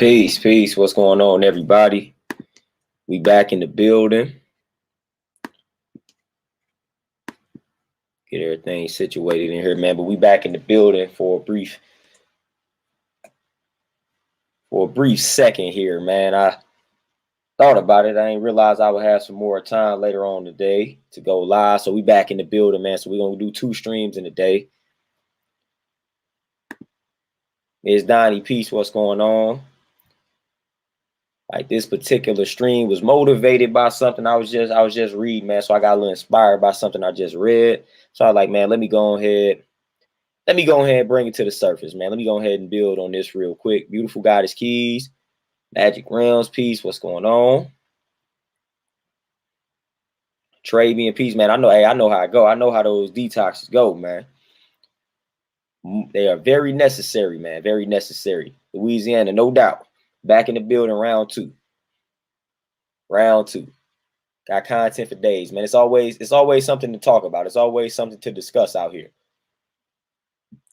Peace, peace. What's going on, everybody? We back in the building. Get everything situated in here, man. But we back in the building for a brief second here, man. I thought about it. I didn't realize I would have some more time later on today to go live. So we back in the building, man. So we're gonna do 2 streams in a day. Ms. Donnie, peace. What's going on? Like, this particular stream was motivated by something I was just reading, man. So I got a little inspired by something I just read. So I was like, man, let me go ahead and bring it to the surface, man. Let me go ahead and build on this real quick. Beautiful Goddess Keys, Magic Realms, peace. What's going on? Trade me in peace, man. I know how I go. I know how those detoxes go, man. They are very necessary, man. Very necessary. Louisiana, no doubt. Back in the building, round 2. Round 2. Got content for days, man. It's always something to talk about. It's always something to discuss out here.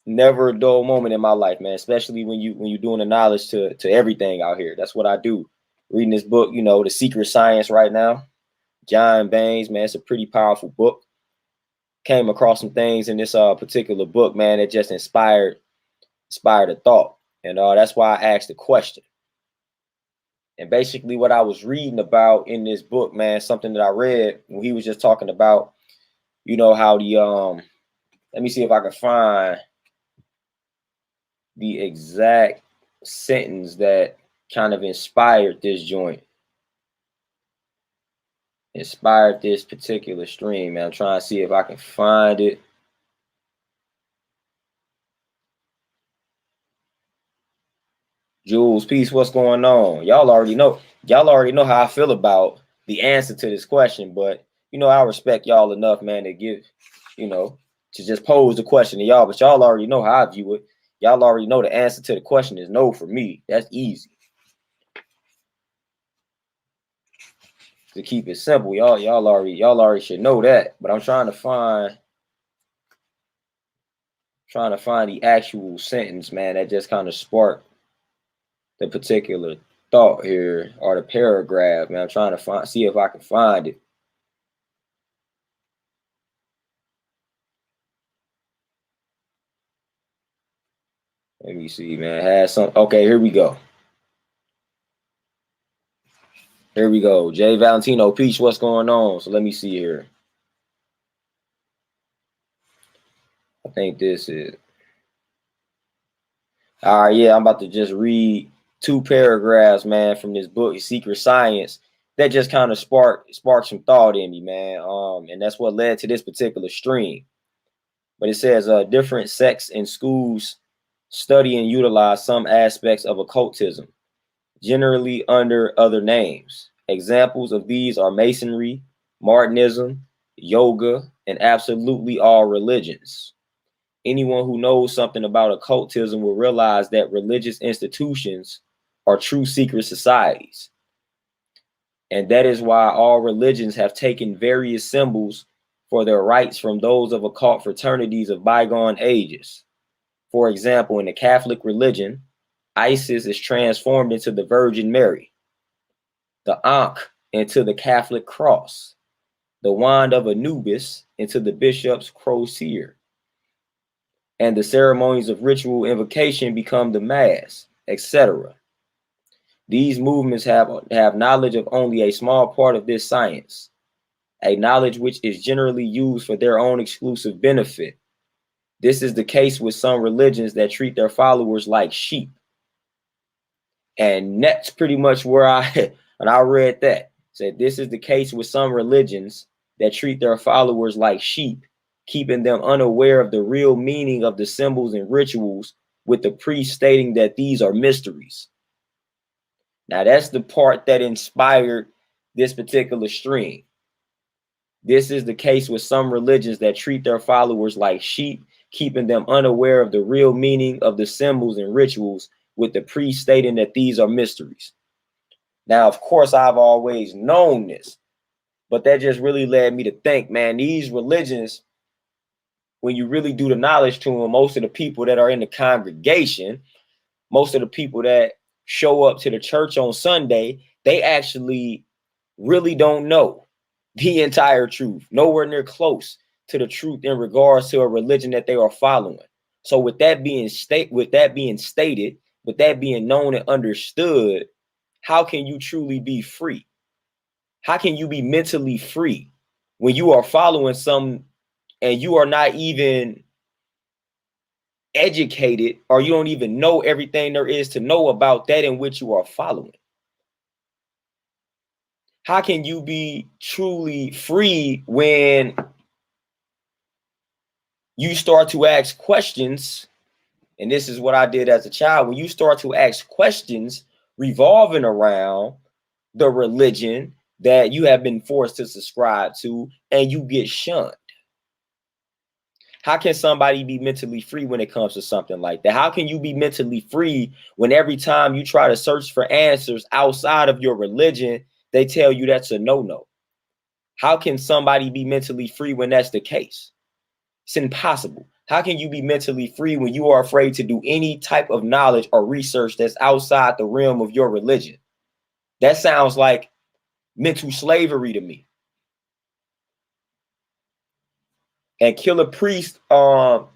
Never a dull moment in my life, man. Especially when you're doing the knowledge to everything out here. That's what I do. Reading this book, you know, The Secret Science right now. John Baines, man. It's a pretty powerful book. Came across some things in this particular book, man, that just inspired a thought. And that's why I asked the question. And basically what I was reading about in this book, man, something that I read when he was just talking about, you know, how the let me see if I can find the exact sentence that kind of inspired this joint. Inspired this particular stream, man. I'm trying to see if I can find it. Jules, peace. What's going on? Y'all already know how I feel about the answer to this question, but you know, I respect y'all enough, man, to give, you know, to just pose the question to y'all. But y'all already know how I view it. Y'all already know the answer to the question is no for me. That's easy. To keep it simple, y'all already should know that. But I'm trying to find the actual sentence, man, that just kind of sparked the particular thought here, or the paragraph, man. I'm trying to see if I can find it. Let me see, man. Has some. Okay, here we go. Here we go. Jay Valentino, peace. What's going on? So let me see here. I think this is. All right, yeah, I'm about to just read 2 paragraphs, man, from this book, Secret Science, that just kind of sparked some thought in me, man. And that's what led to this particular stream. But it says different sects and schools study and utilize some aspects of occultism, generally under other names. Examples of these are Masonry, Martinism, yoga, and absolutely all religions. Anyone who knows something about occultism will realize that religious institutions are true secret societies. And that is why all religions have taken various symbols for their rites from those of occult fraternities of bygone ages. For example, in the Catholic religion, Isis is transformed into the Virgin Mary, the Ankh into the Catholic cross, the wand of Anubis into the bishop's crosier, and the ceremonies of ritual invocation become the mass, etc. These movements have knowledge of only a small part of this science, a knowledge which is generally used for their own exclusive benefit. This is the case with some religions that treat their followers like sheep. And that's pretty much where when I read that, said this is the case with some religions that treat their followers like sheep, keeping them unaware of the real meaning of the symbols and rituals, with the priest stating that these are mysteries. Now, that's the part that inspired this particular stream. This is the case with some religions that treat their followers like sheep, keeping them unaware of the real meaning of the symbols and rituals, with the priest stating that these are mysteries. Now, of course, I've always known this, but that just really led me to think, man, these religions, when you really do the knowledge to them, most of the people that are in the congregation, most of the people that show up to the church on Sunday, they actually really don't know the entire truth, nowhere near close to the truth in regards to a religion that they are following. So with that being stated, with that being known and understood, how can you truly be free? How can you be mentally free when you are following some and you are not even educated, or you don't even know everything there is to know about that in which you are following? How can you be truly free when you start to ask questions? And this is what I did as a child. When you start to ask questions revolving around the religion that you have been forced to subscribe to, and you get shunned. How can somebody be mentally free when it comes to something like that? How can you be mentally free when every time you try to search for answers outside of your religion, they tell you that's a no-no? How can somebody be mentally free when that's the case? It's impossible. How can you be mentally free when you are afraid to do any type of knowledge or research that's outside the realm of your religion? That sounds like mental slavery to me. And Killer Priest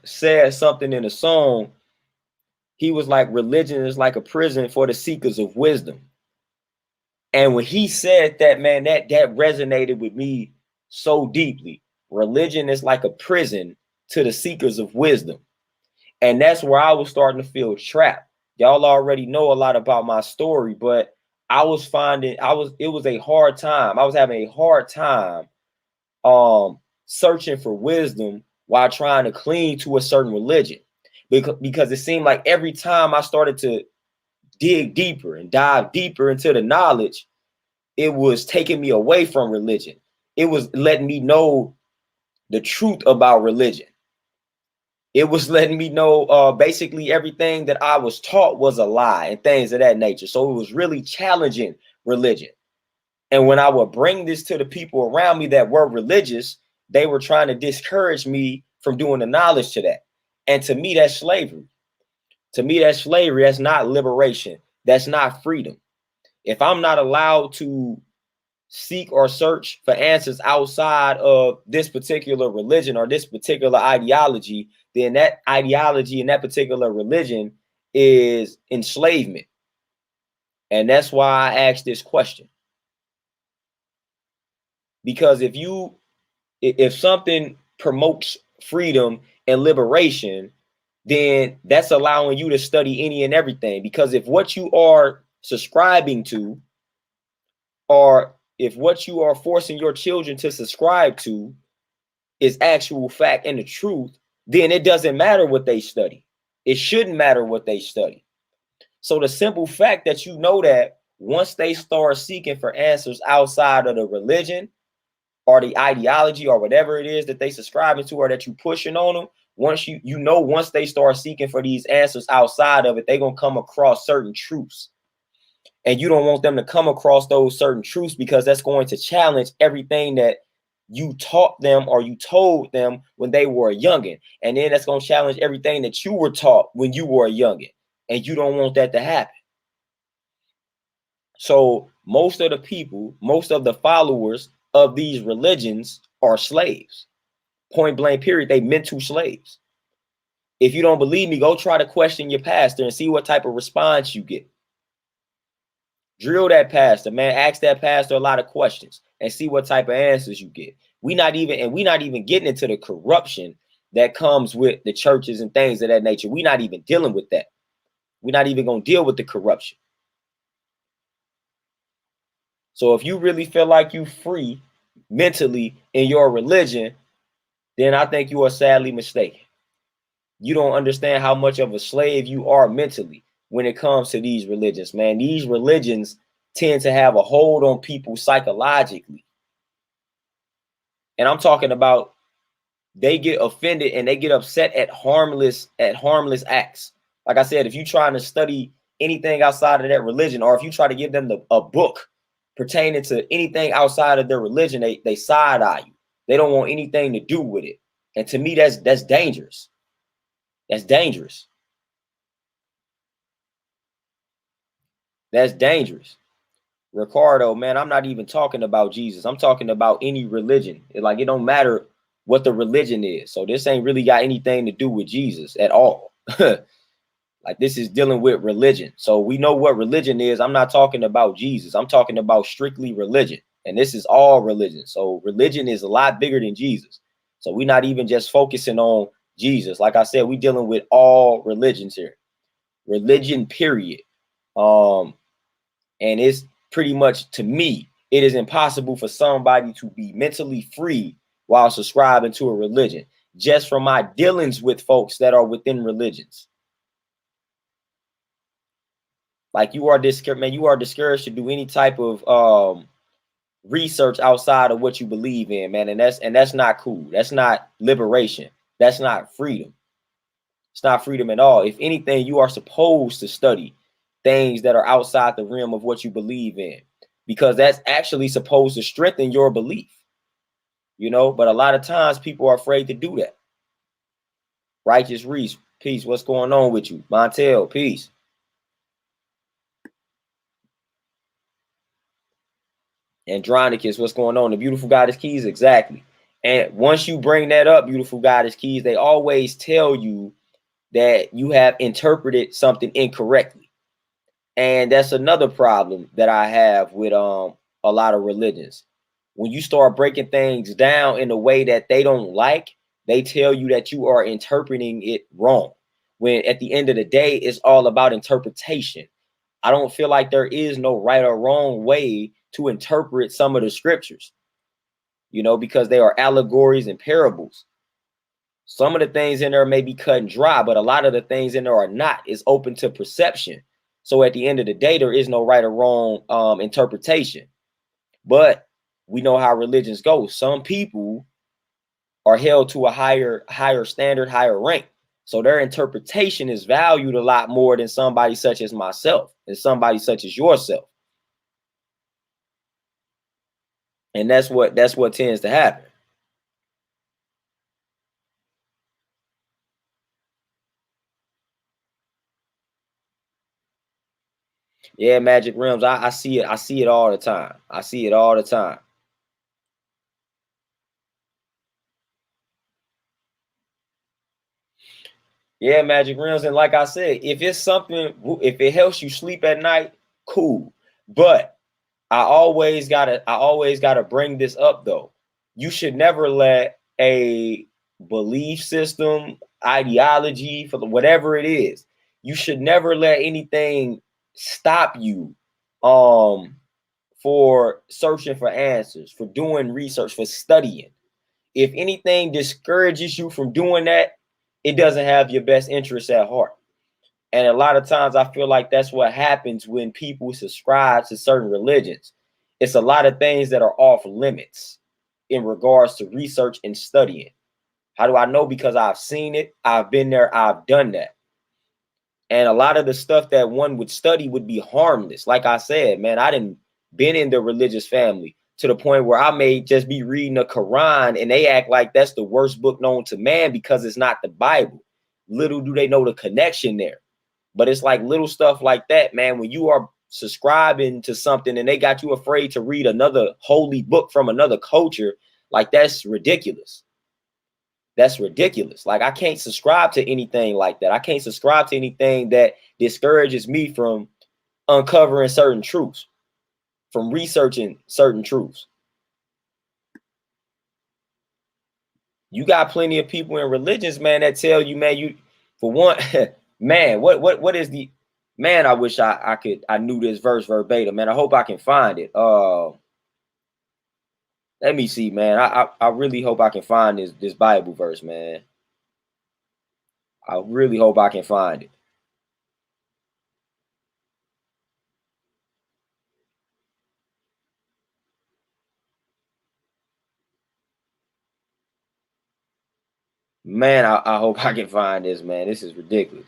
said something in a song. He was like, religion is like a prison for the seekers of wisdom. And when he said that, man, that resonated with me so deeply. Religion is like a prison to the seekers of wisdom. And that's where I was starting to feel trapped. Y'all already know a lot about my story, but I was finding it was a hard time. I was having a hard time searching for wisdom while trying to cling to a certain religion. Because it seemed like every time I started to dig deeper and dive deeper into the knowledge, it was taking me away from religion. It was letting me know the truth about religion. It was letting me know basically everything that I was taught was a lie and things of that nature. So it was really challenging religion. And when I would bring this to the people around me that were religious, they were trying to discourage me from doing the knowledge to that. And to me, that's slavery. To me, that's slavery. That's not liberation. That's not freedom. If I'm not allowed to seek or search for answers outside of this particular religion or this particular ideology, then that ideology and that particular religion is enslavement. And that's why I asked this question. Because if something promotes freedom and liberation, then that's allowing you to study any and everything. Because if what you are subscribing to, or if what you are forcing your children to subscribe to is actual fact and the truth, then it doesn't matter what they study. It shouldn't matter what they study. So the simple fact that you know that once they start seeking for answers outside of the religion or the ideology or whatever it is that they subscribing to or that you pushing on them, once once they start seeking for these answers outside of it, they're going to come across certain truths. And you don't want them to come across those certain truths because that's going to challenge everything that you taught them or you told them when they were a youngin. And then that's going to challenge everything that you were taught when you were a youngin. And you don't want that to happen. So most of the people, most of the followers of these religions are slaves. Point blank period. They mental slaves. If you don't believe me, go try to question your pastor and see what type of response you get. Drill that pastor, man. Ask that pastor a lot of questions and see what type of answers you get. We're not even getting into the corruption that comes with the churches and things of that nature. We're not even dealing with that. We're not even going to deal with the corruption. So if you really feel like you free mentally in your religion, then I think you are sadly mistaken. You don't understand how much of a slave you are mentally when it comes to these religions, man. These religions tend to have a hold on people psychologically. And I'm talking about they get offended and they get upset at harmless acts. Like I said, if you're trying to study anything outside of that religion, or if you try to give them a book pertaining to anything outside of their religion, they side eye you. They don't want anything to do with it. And to me, that's dangerous. That's dangerous. That's dangerous. Ricardo, man, I'm not even talking about Jesus. I'm talking about any religion. Like, it don't matter what the religion is. So this ain't really got anything to do with Jesus at all. Like, this is dealing with religion. So we know what religion is. I'm not talking about Jesus. I'm talking about strictly religion. And this is all religion. So religion is a lot bigger than Jesus. So we're not even just focusing on Jesus. Like I said, we're dealing with all religions here. Religion, period. And it's pretty much, to me, it is impossible for somebody to be mentally free while subscribing to a religion, just from my dealings with folks that are within religions. Like, you are discouraged, man. You are discouraged to do any type of research outside of what you believe in, man. And that's not cool. That's not liberation. That's not freedom. It's not freedom at all. If anything, you are supposed to study things that are outside the realm of what you believe in, because that's actually supposed to strengthen your belief, you know. But a lot of times people are afraid to do that. Righteous Reese, peace. What's going on with you? Montel, peace. Andronicus, what's going on? The beautiful goddess keys, exactly. And once you bring that up, beautiful goddess keys, they always tell you that you have interpreted something incorrectly. And that's another problem that I have with a lot of religions. When you start breaking things down in a way that they don't like, they tell you that you are interpreting it wrong. When at the end of the day, it's all about interpretation. I don't feel like there is no right or wrong way to interpret some of the scriptures, you know, because they are allegories and parables. Some of the things in there may be cut and dry, but a lot of the things in there are not. It's open to perception. So at the end of the day, there is no right or wrong interpretation. But we know how religions go. Some people are held to a higher standard, higher rank. So their interpretation is valued a lot more than somebody such as myself and somebody such as yourself. And that's what tends to happen. Yeah, Magic Realms. I see it. I see it all the time. I see it all the time. Yeah, Magic Realms. And like I said, if it's something, if it helps you sleep at night, cool. But I always gotta bring this up though. You should never let a belief system, ideology, for whatever it is, you should never let anything stop you um for searching for answers, for doing research, for studying. If anything discourages you from doing that, it doesn't have your best interests at heart. And a lot of times I feel like that's what happens when people subscribe to certain religions. It's a lot of things that are off limits in regards to research and studying. How do I know? Because I've seen it, I've been there, I've done that. And a lot of the stuff that one would study would be harmless. Like I said, man, I didn't been in the religious family to the point where I may just be reading the Quran and they act like that's the worst book known to man because it's not the Bible. Little do they know the connection there. But it's like little stuff like that, man. When you are subscribing to something and they got you afraid to read another holy book from another culture, like, that's ridiculous. That's ridiculous. Like, I can't subscribe to anything like that. I can't subscribe to anything that discourages me from uncovering certain truths, from researching certain truths. You got plenty of people in religions, man, that tell you, man, you, for one, man, what is the, man, I wish I knew this verse verbatim, man. I hope I can find it. Let me see, man. I really hope I can find this Bible verse, man. I really hope I can find it. Man, I hope I can find this, man. This is ridiculous.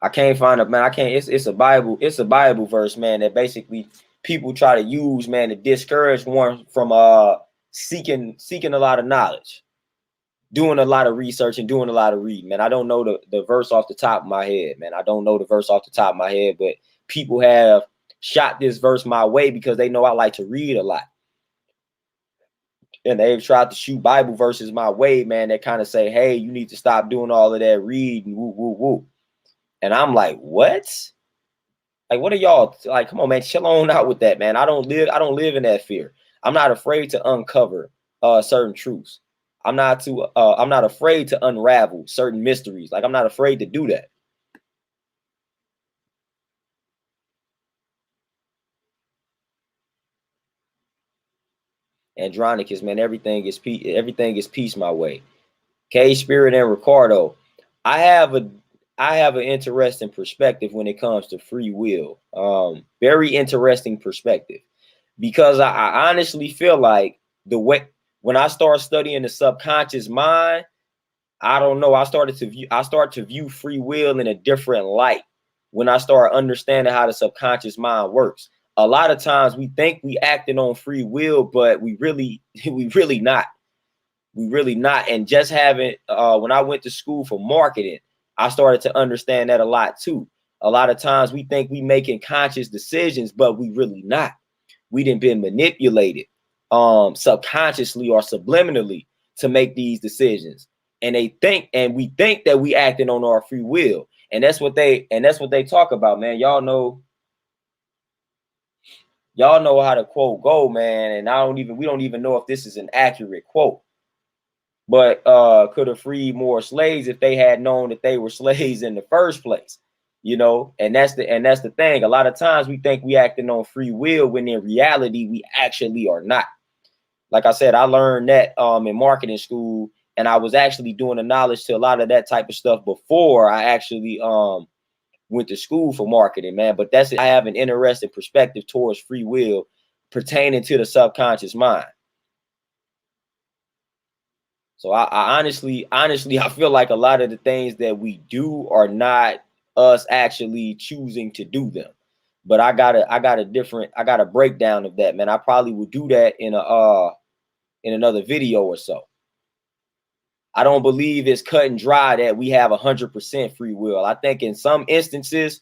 I can't find it, man. I can't. It's a Bible verse, man, that basically people try to use, man, to discourage one from seeking a lot of knowledge, doing a lot of research and doing a lot of reading. Man, I don't know the verse off the top of my head, man. I don't know the verse off the top of my head, but people have shot this verse my way because they know I like to read a lot. And they've tried to shoot Bible verses my way, man, that kind of say, hey, you need to stop doing all of that reading, woo, woo, woo. And I'm like, what? Like, what are y'all like? Come on, man, chill on out with that, man. I don't live in that fear. I'm not afraid to uncover certain truths. I'm not afraid to unravel certain mysteries. Like, I'm not afraid to do that. Andronicus, man, everything is peace my way. K Spirit and Ricardo. I have an interesting perspective when it comes to free will. Very interesting perspective, because I honestly feel like the way when I start studying the subconscious mind, I don't know, I start to view free will in a different light when I start understanding how the subconscious mind works. A lot of times we think we acting on free will, but we really not. We really not. And just having when I went to school for marketing, I started to understand that a lot too. A lot of times we think we making conscious decisions, but we really not. We didn't been manipulated subconsciously or subliminally to make these decisions. And we think that we acting on our free will. And that's what they talk about, man. Y'all know how the quote go, man. And we don't even know if this is an accurate quote. But could have freed more slaves if they had known that they were slaves in the first place, you know. And that's the thing. A lot of times we think we acting on free will when in reality we actually are not. Like I said, I learned that in marketing school, and I was actually doing the knowledge to a lot of that type of stuff before I actually went to school for marketing, man. But that's it. I have an interesting perspective towards free will pertaining to the subconscious mind. So I honestly, I feel like a lot of the things that we do are not us actually choosing to do them. But I got a breakdown of that, man. I probably will do that in another video or so. I don't believe it's cut and dry that we have 100% free will. I think in some instances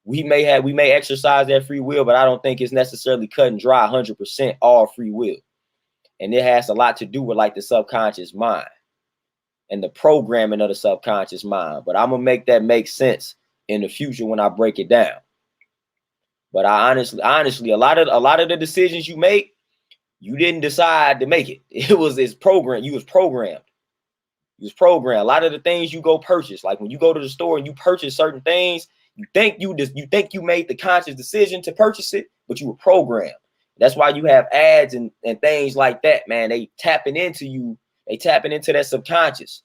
we may exercise that free will, but I don't think it's necessarily cut and dry 100% all free will. And it has a lot to do with like the subconscious mind and the programming of the subconscious mind. But I'm gonna make that make sense in the future when I break it down. But I honestly, a lot of the decisions you make, you didn't decide to make it. It's programmed. You was programmed. You was programmed. A lot of the things you go purchase, like when you go to the store and you purchase certain things, you think you made the conscious decision to purchase it, but you were programmed. That's why you have ads and things like that, man. They tapping into you. They tapping into that subconscious.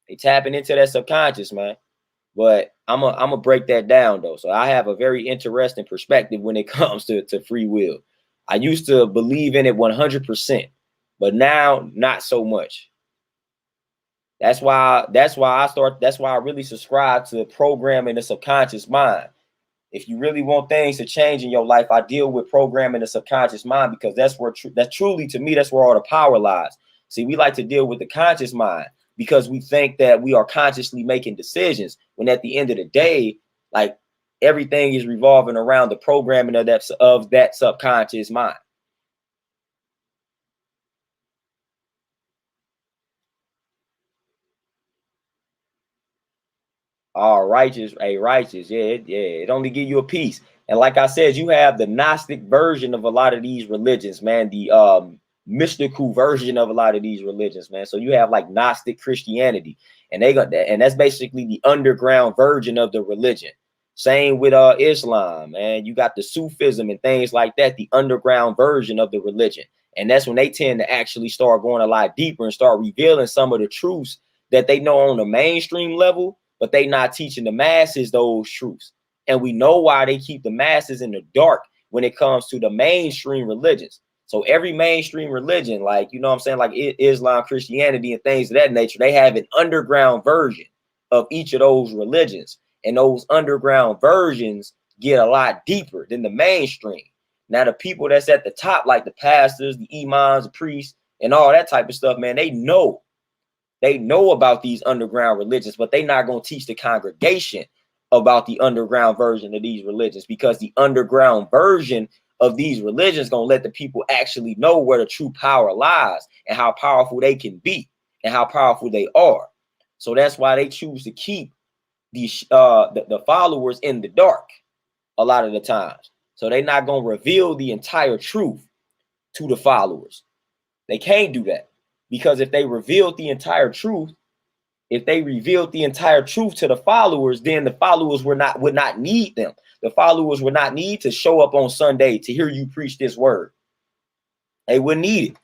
They tapping into that subconscious, man. But I'm gonna break that down though. So I have a very interesting perspective when it comes to free will. I used to believe in it 100%, but now not so much. That's why I really subscribe to programming the subconscious mind. If you really want things to change in your life, I deal with programming the subconscious mind, because that's truly, to me, that's where all the power lies. See, we like to deal with the conscious mind because we think that we are consciously making decisions, when at the end of the day, like, everything is revolving around the programming of that subconscious mind. Oh, righteous, righteous. Yeah, it only give you a piece. And like I said, you have the Gnostic version of a lot of these religions, man. The mystical version of a lot of these religions, man. So you have like Gnostic Christianity, and they got that, and that's basically the underground version of the religion. Same with Islam, man. You got the Sufism and things like that, the underground version of the religion. And that's when they tend to actually start going a lot deeper and start revealing some of the truths that they know on the mainstream level, but they not teaching the masses those truths. And we know why they keep the masses in the dark when it comes to the mainstream religions. So every mainstream religion, like, you know what I'm saying, like Islam, Christianity, and things of that nature, they have an underground version of each of those religions. And those underground versions get a lot deeper than the mainstream. Now, the people that's at the top, like the pastors, the imams, the priests, and all that type of stuff, man, they know about these underground religions, but they not going to teach the congregation about the underground version of these religions, because the underground version of these religions gonna let the people actually know where the true power lies and how powerful they can be and how powerful they are. So that's why they choose to keep these the followers in the dark a lot of the times. So they're not gonna reveal the entire truth to the followers. They can't do that, because if they revealed the entire truth, if they revealed the entire truth to the followers, then the followers would not need them. The followers would not need to show up on Sunday to hear you preach this word. They wouldn't need it.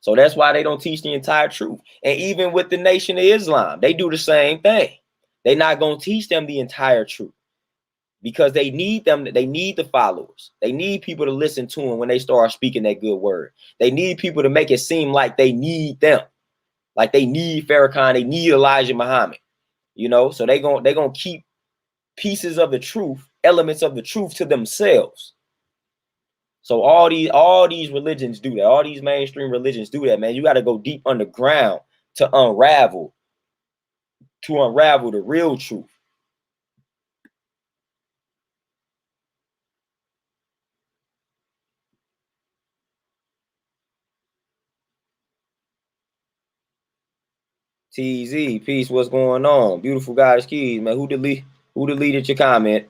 So that's why they don't teach the entire truth. And even with the Nation of Islam, they do the same thing. They're not going to teach them the entire truth, because they need them. They need the followers. They need people to listen to them when they start speaking that good word. They need people to make it seem like they need them, like they need Farrakhan, they need Elijah Muhammad, you know. So they're gonna keep pieces of the truth, elements of the truth to themselves. So all these religions do that. All these mainstream religions do that, man. You got to go deep underground to unravel the real truth. TZ, peace. What's going on? Beautiful Goddess Keys, man. Who deleted your comment?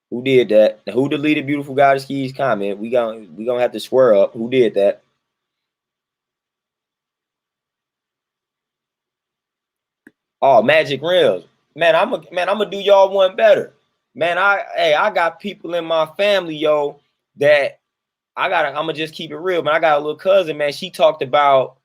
Who did that? Now, who deleted Beautiful Goddess Keys comment? We gonna have to square up. Who did that? Oh, Magic Rims. Man, I'm gonna do y'all one better. Man, I got people in my family, yo, that I'm gonna just keep it real, man. I got a little cousin, man. She talked about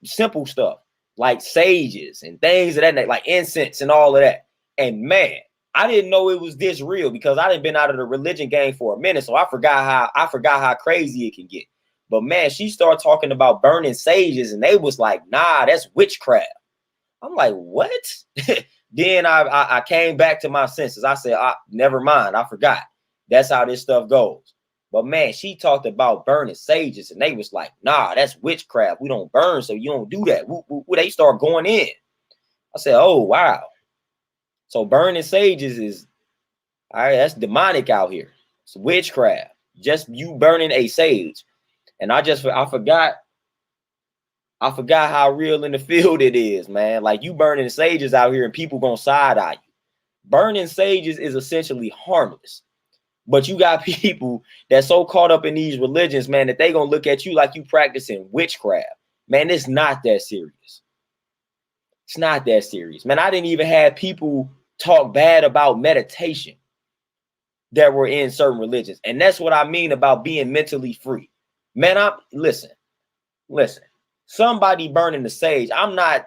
simple stuff like sages and things of that nature, like incense and all of that. And man, I didn't know it was this real, because I didn't been out of the religion game for a minute, so I forgot how crazy it can get. But man, she started talking about burning sages, and they was like, nah, that's witchcraft. I'm like, what? Then I came back to my senses. I said, never mind, I forgot. That's how this stuff goes. But man, she talked about burning sages, and they was like, nah, that's witchcraft. We don't burn, so you don't do that. They start going in. I said, oh, wow. So burning sages is, all right, that's demonic out here. It's witchcraft. Just you burning a sage. And I forgot how real in the field it is, man. Like, you burning sages out here and people gonna side eye you. Burning sages is essentially harmless. But you got people that so caught up in these religions, man, that they gonna look at you like you practicing witchcraft. Man, it's not that serious. It's not that serious. Man, I didn't even have people talk bad about meditation that were in certain religions. And that's what I mean about being mentally free. Man, listen. Somebody burning the sage, I'm not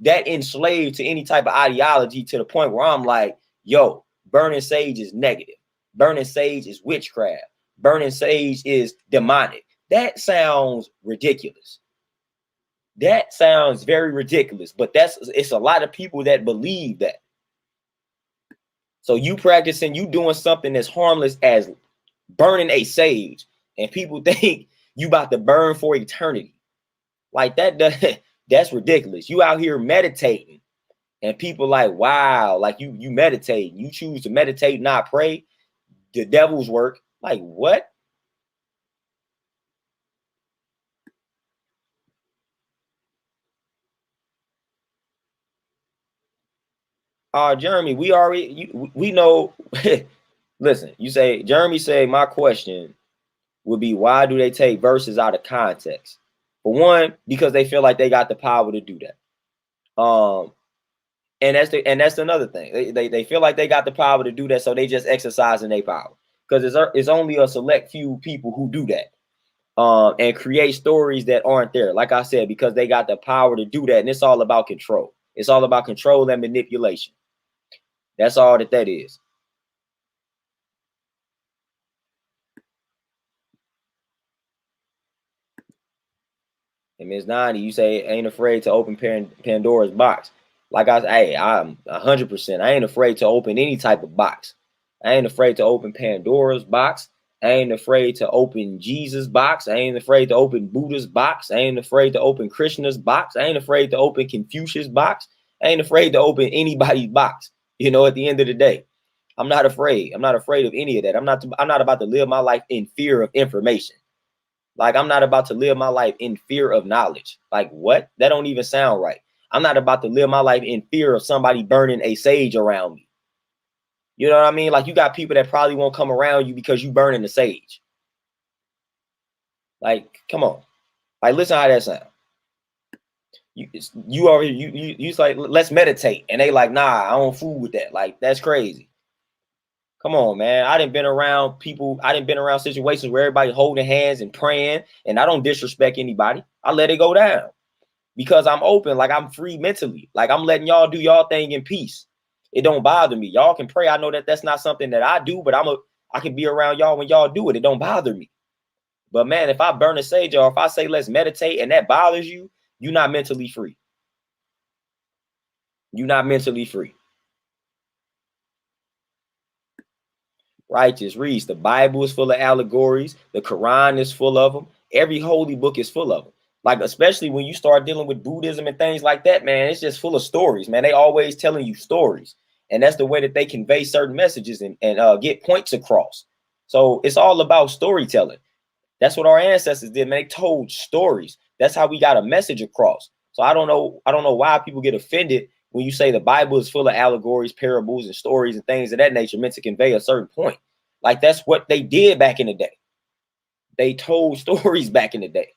that enslaved to any type of ideology to the point where I'm like, yo, burning sage is negative. Burning sage is witchcraft. Burning sage is demonic. That sounds ridiculous. That sounds very ridiculous, but it's a lot of people that believe that. So you doing something as harmless as burning a sage, and people think you about to burn for eternity. Like that's ridiculous. You out here meditating, and people like, wow, like you meditate. You choose to meditate, not pray. The devil's work. Like, what? Jeremy, we know. Listen, Jeremy say my question would be, why do they take verses out of context? For one, because they feel like they got the power to do that. And that's another thing. They feel like they got the power to do that, so they just exercising their power. Because it's only a select few people who do that. And create stories that aren't there. Like I said, because they got the power to do that, and it's all about control. It's all about control and manipulation. That's all that is. And Ms. 90, you say ain't afraid to open Pandora's box. Like I'm 100%. I ain't afraid to open any type of box. I ain't afraid to open Pandora's box. I ain't afraid to open Jesus' box. I ain't afraid to open Buddha's box. I ain't afraid to open Krishna's box. I ain't afraid to open Confucius' box. I ain't afraid to open anybody's box. You know, at the end of the day, I'm not afraid. I'm not afraid of any of that. I'm not about to live my life in fear of information. Like, I'm not about to live my life in fear of knowledge. Like, what? That don't even sound right. I'm not about to live my life in fear of somebody burning a sage around me. You know what I mean? Like, you got people that probably won't come around you because you burning the sage. Like, come on. Like, listen how that sounds. You already you like, let's meditate, and they like, nah, I don't fool with that. Like, that's crazy. Come on, man. I didn't been around people. I didn't been around situations where everybody holding hands and praying, and I don't disrespect anybody. I let it go down because I'm open. Like, I'm free mentally. Like, I'm letting y'all do y'all thing in peace. It don't bother me. Y'all can pray. I know that that's not something that I do, but I can be around y'all when y'all do it. It don't bother me. But man, if I burn a sage or if I say let's meditate and that bothers you, you're not mentally free. You're not mentally free. Righteous reads, the Bible is full of allegories. The Quran is full of them. Every holy book is full of them. Like, especially when you start dealing with Buddhism and things like that, man, it's just full of stories, man. They always telling you stories. And that's the way that they convey certain messages and get points across. So it's all about storytelling. That's what our ancestors did, man. They told stories. That's how we got a message across. So I don't know why people get offended when you say the Bible is full of allegories, parables, and stories and things of that nature meant to convey a certain point. Like, that's what they did back in the day. They told stories back in the day.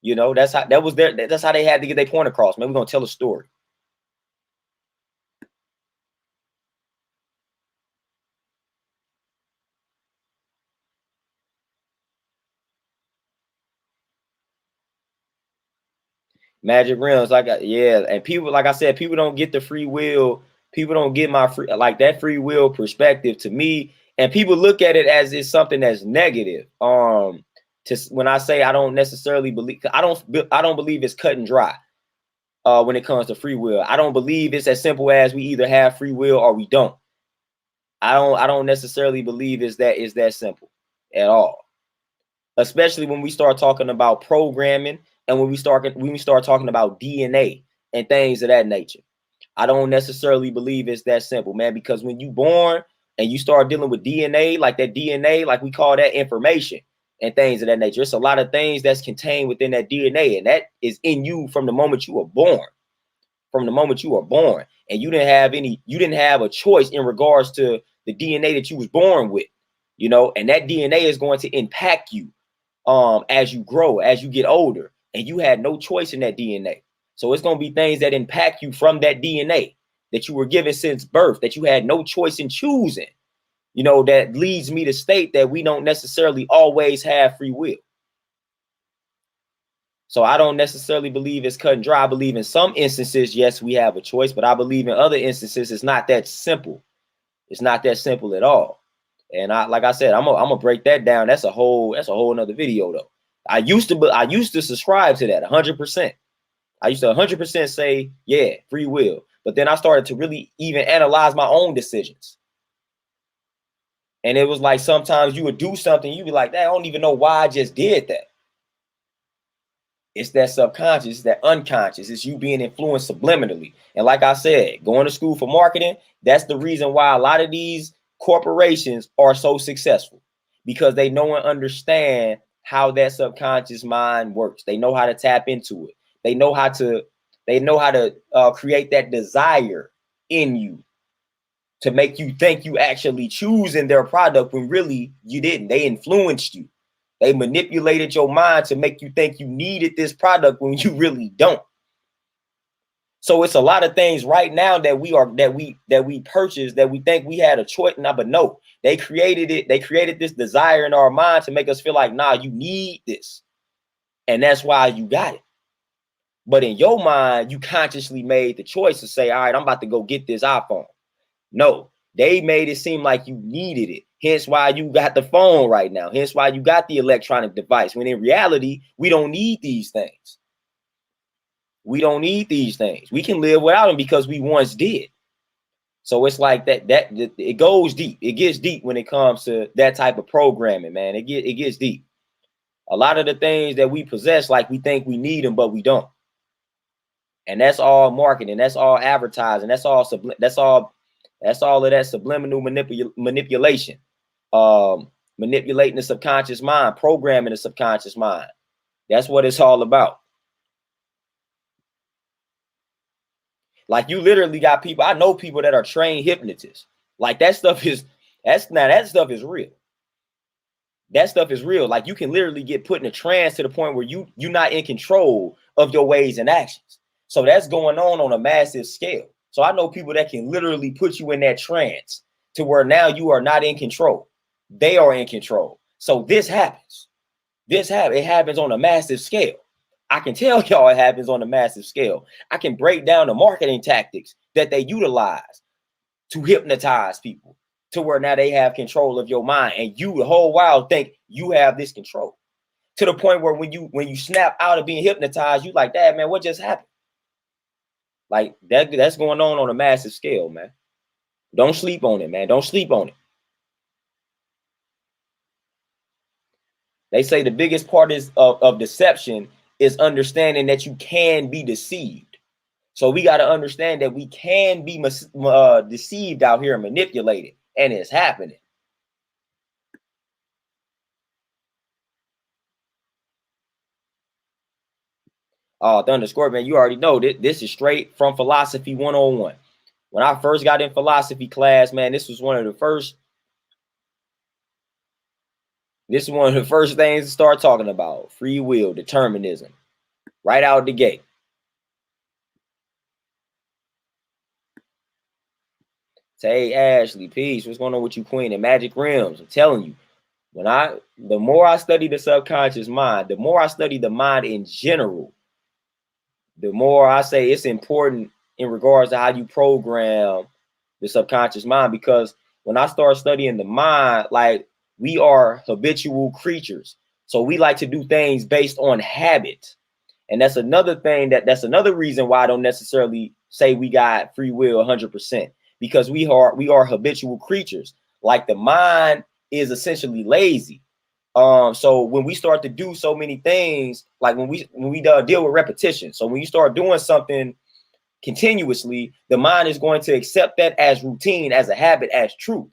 You know, that's how that's how they had to get their point across. Man, we're gonna tell a story. Magic realms, yeah, and people, like I said, people don't get the free will. People don't get my free, like, that free will perspective to me, and people look at it as it's something that's negative. To when I say I don't necessarily believe, I don't believe it's cut and dry. When it comes to free will, I don't believe it's as simple as we either have free will or we don't. I don't necessarily believe it's that simple at all. Especially when we start talking about programming and when we start talking about DNA and things of that nature. I don't necessarily believe it's that simple, man, because when you born and you start dealing with DNA, like that DNA, like we call that information and things of that nature. It's a lot of things that's contained within that DNA, and that is in you from the moment you were born. From the moment you were born, and you didn't have a choice in regards to the DNA that you was born with, you know, and that DNA is going to impact you as you grow, as you get older, and you had no choice in that DNA. So it's going to be things that impact you from that DNA that you were given since birth, that you had no choice in choosing. You know, that leads me to state that we don't necessarily always have free will. So I don't necessarily believe it's cut and dry. I believe in some instances, yes, we have a choice, but I believe in other instances it's not that simple. It's not that simple at all. And like I said, I'm gonna break that down. That's a whole another video though. I used to subscribe to that 100%. I used to 100% say, yeah, free will. But then I started to really even analyze my own decisions. And it was like sometimes you would do something, you'd be like, I don't even know why I just did that. It's that subconscious, it's that unconscious. It's you being influenced subliminally. And like I said, going to school for marketing, that's the reason why a lot of these corporations are so successful, because they know and understand how that subconscious mind works. They know how to tap into it. They know how to create that desire in you to make you think you actually choosing their product when really you didn't. They influenced you. They manipulated your mind to make you think you needed this product when you really don't. So it's a lot of things right now that we purchased that we think we had a choice. Now, but no, they created it. They created this desire in our mind to make us feel like, nah, you need this. And that's why you got it. But in your mind, you consciously made the choice to say, all right, I'm about to go get this iPhone. No, they made it seem like you needed it. Hence why you got the phone right now. Hence why you got the electronic device. When in reality, we don't need these things. We don't need these things. We can live without them because we once did. So it's like that it goes deep. It gets deep when it comes to that type of programming, man. It gets deep. A lot of the things that we possess, like we think we need them, but we don't. And that's all marketing. That's all advertising. That's all That's all of that subliminal manipulation, manipulating the subconscious mind, programming the subconscious mind. That's what it's all about. Like, you literally got people, I know people that are trained hypnotists. Like, that stuff is, that stuff is real. That stuff is real. Like, you can literally get put in a trance to the point where you're not in control of your ways and actions. So that's going on a massive scale. So I know people that can literally put you in that trance to where now you are not in control. They are in control. So this happens. It happens on a massive scale. I can tell y'all it happens on a massive scale. I can break down the marketing tactics that they utilize to hypnotize people to where now they have control of your mind, and you the whole while think you have this control, to the point where when you snap out of being hypnotized, you like, that man, what just happened? Like, that's going on a massive scale, man. Don't sleep on it, man. Don't sleep on it. They say the biggest part of deception is understanding that you can be deceived. So we got to understand that we can be deceived out here and manipulated, and it's happening. Thunder Scorpion, you already know that this is straight from Philosophy 101. When I first got in philosophy class, man, this is one of the first things to start talking about. Free will, determinism, right out the gate. Say, Ashley, peace. What's going on with you, Queen? And Magic Realms. I'm telling you, the more I study the subconscious mind, the more I study the mind in general, the more I say it's important in regards to how you program the subconscious mind. Because when I start studying the mind, like, we are habitual creatures. So we like to do things based on habit. And that's another thing that's another reason why I don't necessarily say we got free will 100%, because we are habitual creatures. Like, the mind is essentially lazy. So when we start to do so many things, like when we deal with repetition, so when you start doing something continuously, the mind is going to accept that as routine, as a habit, as truth.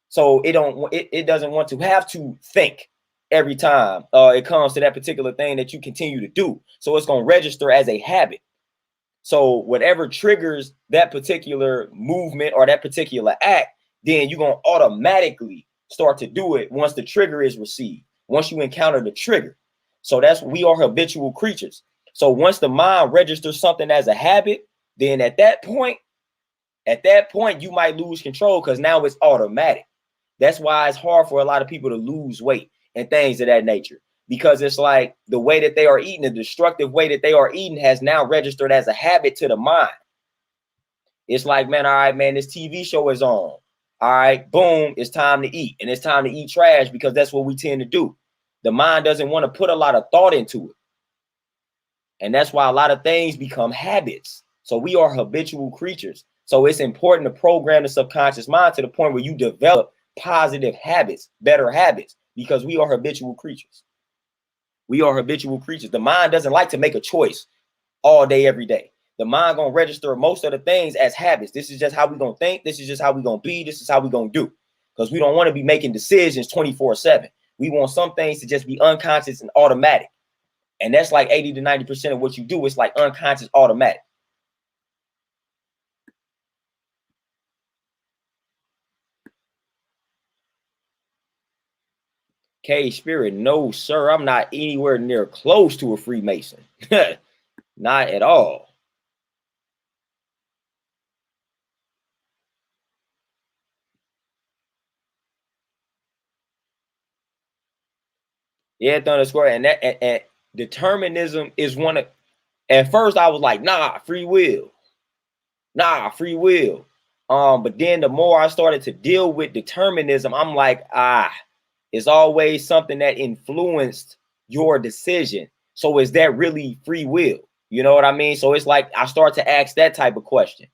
So it doesn't want to have to think every time it comes to that particular thing that you continue to do. So it's going to register as a habit. So whatever triggers that particular movement or that particular act, then you're going to automatically start to do it once the trigger is received, once you encounter the trigger. So we are habitual creatures. So once the mind registers something as a habit, then at that point, you might lose control, because now it's automatic. That's why it's hard for a lot of people to lose weight and things of that nature, because it's like the way that they are eating, the destructive way that they are eating, has now registered as a habit to the mind. It's like, man, all right, man, this TV show is on. All right, boom, it's time to eat. And it's time to eat trash, because that's what we tend to do. The mind doesn't want to put a lot of thought into it. And that's why a lot of things become habits. So we are habitual creatures. So it's important to program the subconscious mind to the point where you develop positive habits, better habits, because we are habitual creatures. We are habitual creatures. The mind doesn't like to make a choice all day, every day. The mind gonna register most of the things as habits. This is just how we're gonna think. This is just how we're gonna be. This is how we're gonna do. Because we don't want to be making decisions 24/7. We want some things to just be unconscious and automatic. And that's like 80 to 90% of what you do. It's like unconscious, automatic. K Spirit, no, sir. I'm not anywhere near close to a Freemason. Not at all. Yeah, Thunder Square. And determinism is one of, at first I was like, nah, free will. Nah, free will. But then the more I started to deal with determinism, I'm like, it's always something that influenced your decision. So is that really free will? You know what I mean? So it's like I start to ask that type of question,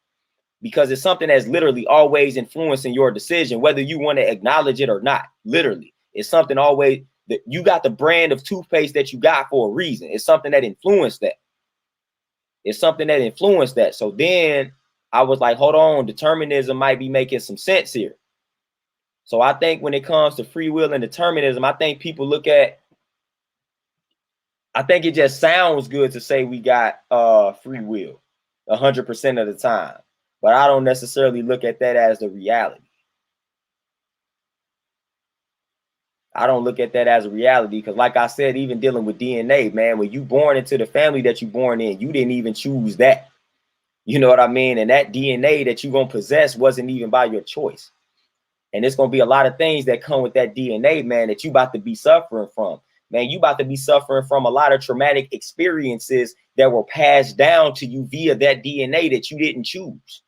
because it's something that's literally always influencing your decision, whether you want to acknowledge it or not. Literally, it's something always that you got the brand of toothpaste that you got for a reason. It's something that influenced that. It's something that influenced that. So then I was like, hold on, determinism might be making some sense here. So I think when it comes to free will and determinism, I think people look at, I think it just sounds good to say we got free will 100% of the time, but I don't necessarily look at that as the reality. I don't look at that as a reality because, like I said, even dealing with DNA, man, when you born into the family that you born in, you didn't even choose that. You know what I mean? And that DNA that you're gonna possess wasn't even by your choice. And it's gonna be a lot of things that come with that DNA, man, that you about to be suffering from. Man, you about to be suffering from a lot of traumatic experiences that were passed down to you via that DNA that you didn't choose.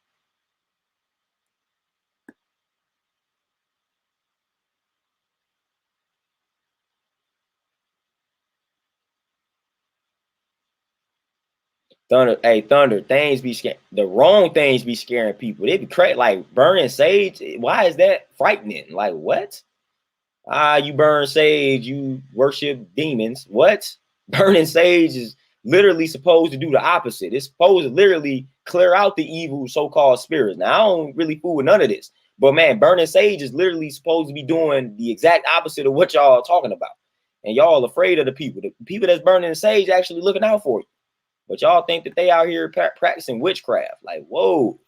Thunder, hey, Thunder, things be scaring, the wrong things be scaring people. They be crazy, like burning sage. Why is that frightening? Like, what? Ah, you burn sage, you worship demons. What? Burning sage is literally supposed to do the opposite. It's supposed to literally clear out the evil so-called spirits. Now, I don't really fool with none of this, but man, burning sage is literally supposed to be doing the exact opposite of what y'all are talking about. And y'all afraid of the people. The people that's burning the sage actually looking out for you. But y'all think that they out here practicing witchcraft. Like, whoa.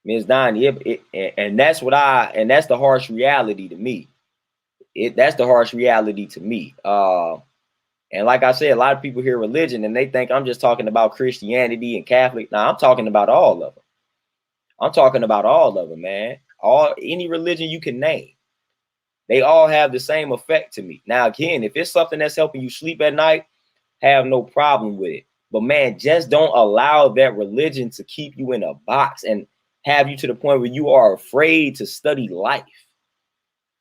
Miss Donnie, and that's what and that's the harsh reality to me. That's the harsh reality to me. And like I said, a lot of people hear religion and they think I'm just talking about Christianity and Catholic. Now I'm talking about all of them. I'm talking about all of them, man. Any religion you can name, they all have the same effect to me. Now, again, if it's something that's helping you sleep at night, have no problem with it. But man, just don't allow that religion to keep you in a box and have you to the point where you are afraid to study life.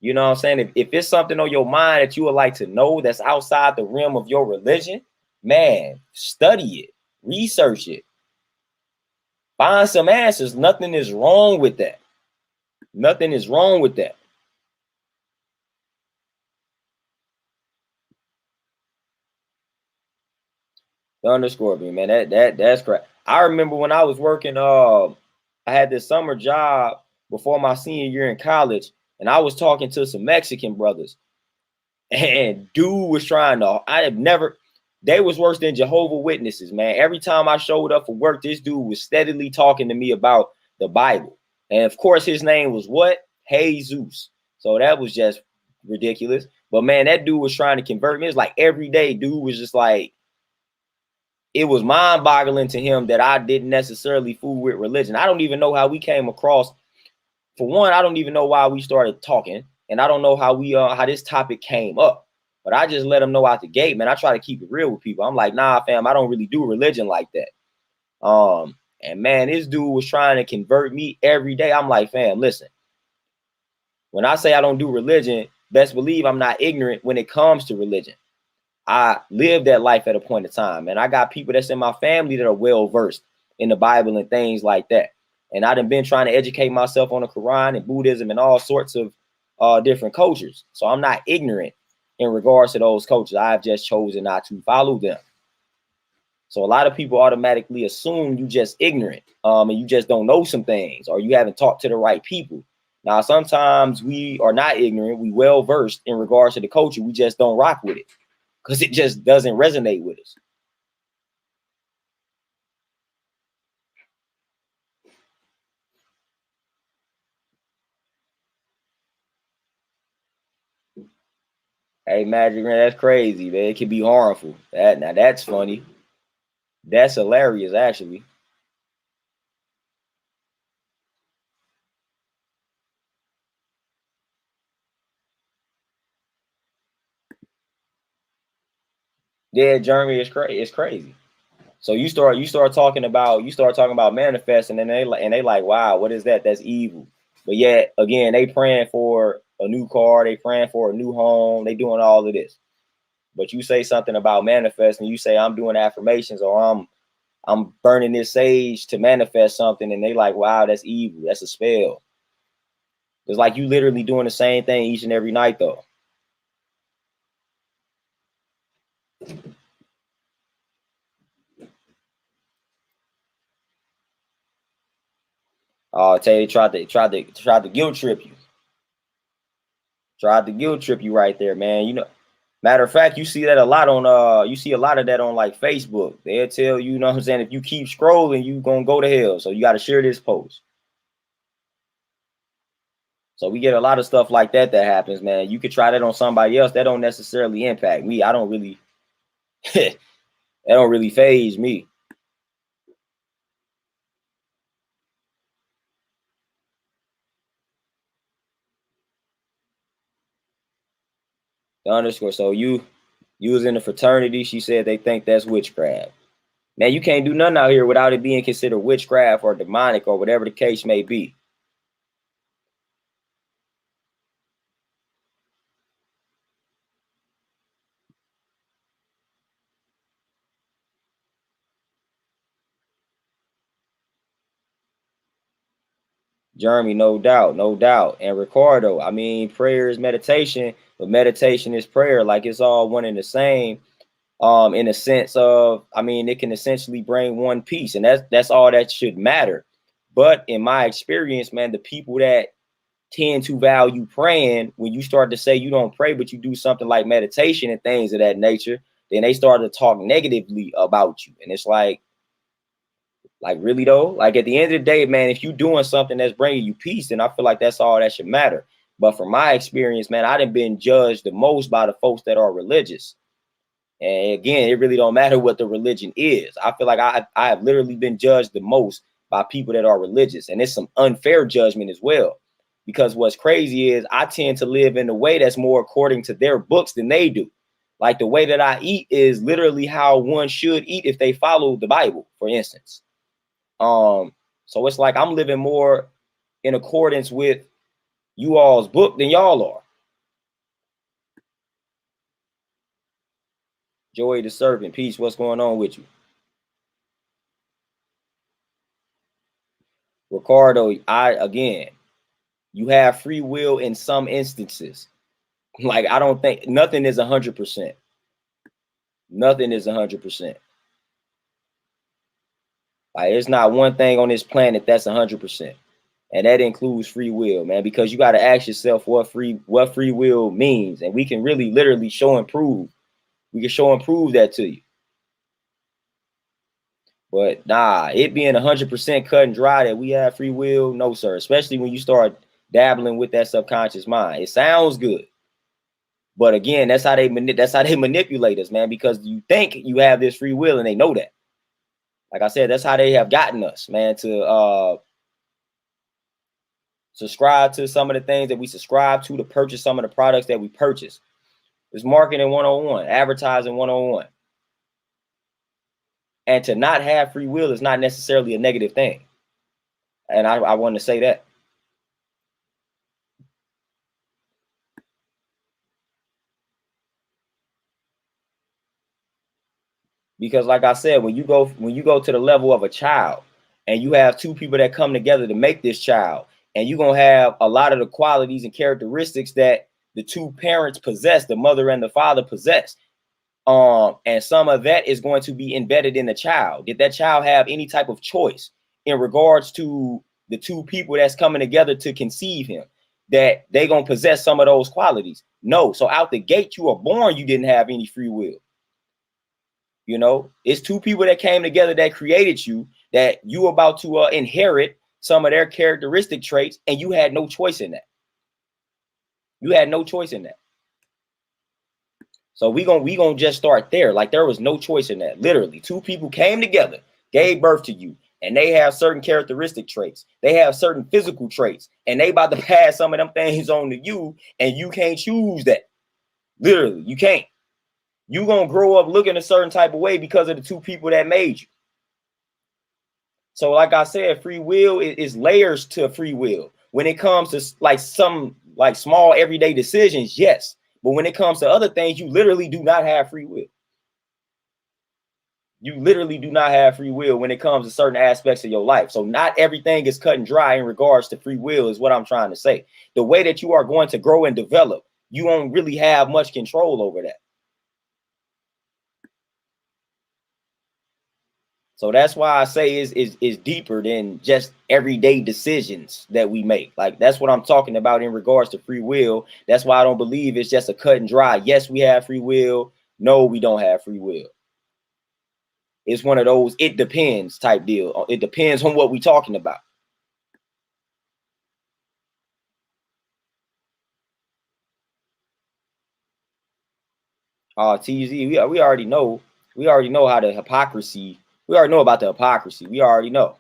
You know what I'm saying? If it's something on your mind that you would like to know that's outside the realm of your religion, man, study it, research it, find some answers. Nothing is wrong with that. Nothing is wrong with that. The underscore me, man. That's correct. I remember when I was working, I had this summer job before my senior year in college, and I was talking to some Mexican brothers, and dude was trying to, I have never, they was worse than Jehovah Witnesses, man. Every time I showed up for work, this dude was steadily talking to me about the Bible. And of course, his name was what? Jesus. So that was just ridiculous. But man, that dude was trying to convert me. It's like every day, dude was just like, it was mind-boggling to him that I didn't necessarily fool with religion. I don't even know how we came across. For one, I don't even know why we started talking, and I don't know how how this topic came up. But I just let him know out the gate, man. I try to keep it real with people. I'm like, nah, fam, I don't really do religion like that. And man, this dude was trying to convert me every day. I'm like, fam, listen. When I say I don't do religion, best believe I'm not ignorant when it comes to religion. I lived that life at a point in time, and I got people that's in my family that are well versed in the Bible and things like that. And I done been trying to educate myself on the Quran and Buddhism and all sorts of different cultures. So I'm not ignorant in regards to those cultures. I've just chosen not to follow them. So a lot of people automatically assume you just ignorant, and you just don't know some things, or you haven't talked to the right people. Now, sometimes we are not ignorant. We well versed in regards to the culture. We just don't rock with it because it just doesn't resonate with us. Hey, Magic Man, that's crazy, man. It can be harmful. Now that's funny. That's hilarious, actually. Yeah, Jeremy is crazy. It's crazy. So you start talking about manifesting, and they like, wow, what is that? That's evil. But yet again, they praying for a new car, they praying for a new home, they doing all of this. But you say something about manifesting, you say I'm doing affirmations or I'm burning this sage to manifest something, and they like, wow, that's evil. That's a spell. It's like you literally doing the same thing each and every night, though. Tay tried to guilt trip you. Tried to guilt trip you right there, man. You know, matter of fact, you see that a lot on you see a lot of that on like Facebook. They'll tell you, you know what I'm saying, if you keep scrolling, you gonna go to hell. So you gotta share this post. So we get a lot of stuff like that happens, man. You could try that on somebody else. That don't necessarily impact me. I don't really that don't really phase me. The underscore. So you was in the fraternity. She said they think that's witchcraft. Man, you can't do nothing out here without it being considered witchcraft or demonic or whatever the case may be. Jeremy, no doubt, no doubt. And Ricardo, I mean, prayer is meditation, but meditation is prayer. Like it's all one and the same. In a sense of, I mean, it can essentially bring one piece, and that's all that should matter. But in my experience, man, the people that tend to value praying, when you start to say you don't pray, but you do something like meditation and things of that nature, then they start to talk negatively about you. And it's like really though, like at the end of the day, man, if you doing something that's bringing you peace, then I feel like that's all that should matter. But from my experience, man, I done been judged the most by the folks that are religious. And again, it really don't matter what the religion is. I feel like I have literally been judged the most by people that are religious, and it's some unfair judgment as well. Because what's crazy is I tend to live in a way that's more according to their books than they do. Like the way that I eat is literally how one should eat if they follow the Bible, for instance. So it's like I'm living more in accordance with you all's book than y'all are. Joey the servant, peace. What's going on with you? Ricardo, you have free will in some instances. Like I don't think nothing is 100%. Nothing is 100%. Like it's not one thing on this planet that's 100%. And that includes free will, man, because you got to ask yourself what free will means. And we can really literally show and prove. We can show and prove that to you. But nah, it being 100% cut and dry that we have free will, no, sir. Especially when you start dabbling with that subconscious mind. It sounds good. But again, that's how they manipulate us, man, because you think you have this free will and they know that. Like I said, that's how they have gotten us, man, to subscribe to some of the things that we subscribe to purchase some of the products that we purchase. It's marketing 101, advertising 101. And to not have free will is not necessarily a negative thing. And I want to say that. Because like I said, when you go to the level of a child and you have two people that come together to make this child, and you're going to have a lot of the qualities and characteristics that the two parents possess, the mother and the father possess. And some of that is going to be embedded in the child. Did that child have any type of choice in regards to the two people that's coming together to conceive him, that they gonna possess some of those qualities? No. So out the gate, you were born, you didn't have any free will. You know, it's two people that came together that created you, that you about to inherit some of their characteristic traits, and you had no choice in that. You had no choice in that. So we gonna just start there. Like there was no choice in that. Literally, two people came together, gave birth to you, and they have certain characteristic traits. They have certain physical traits, and they about to pass some of them things on to you, and you can't choose that. Literally, you can't. You gonna grow up looking a certain type of way because of the two people that made you. So, like I said, free will is layers to free will. When it comes to like some like small everyday decisions, yes. But when it comes to other things, you literally do not have free will. You literally do not have free will when it comes to certain aspects of your life. So not everything is cut and dry in regards to free will is what I'm trying to say. The way that you are going to grow and develop, you won't really have much control over that. So that's why I say is deeper than just everyday decisions that we make. Like that's what I'm talking about in regards to free will. That's why I don't believe it's just a cut and dry. Yes, we have free will. No, we don't have free will. It's one of those it depends type deal. It depends on what we're talking about. TZ, we already know. We already know how the hypocrisy. We already know about the hypocrisy. We already know.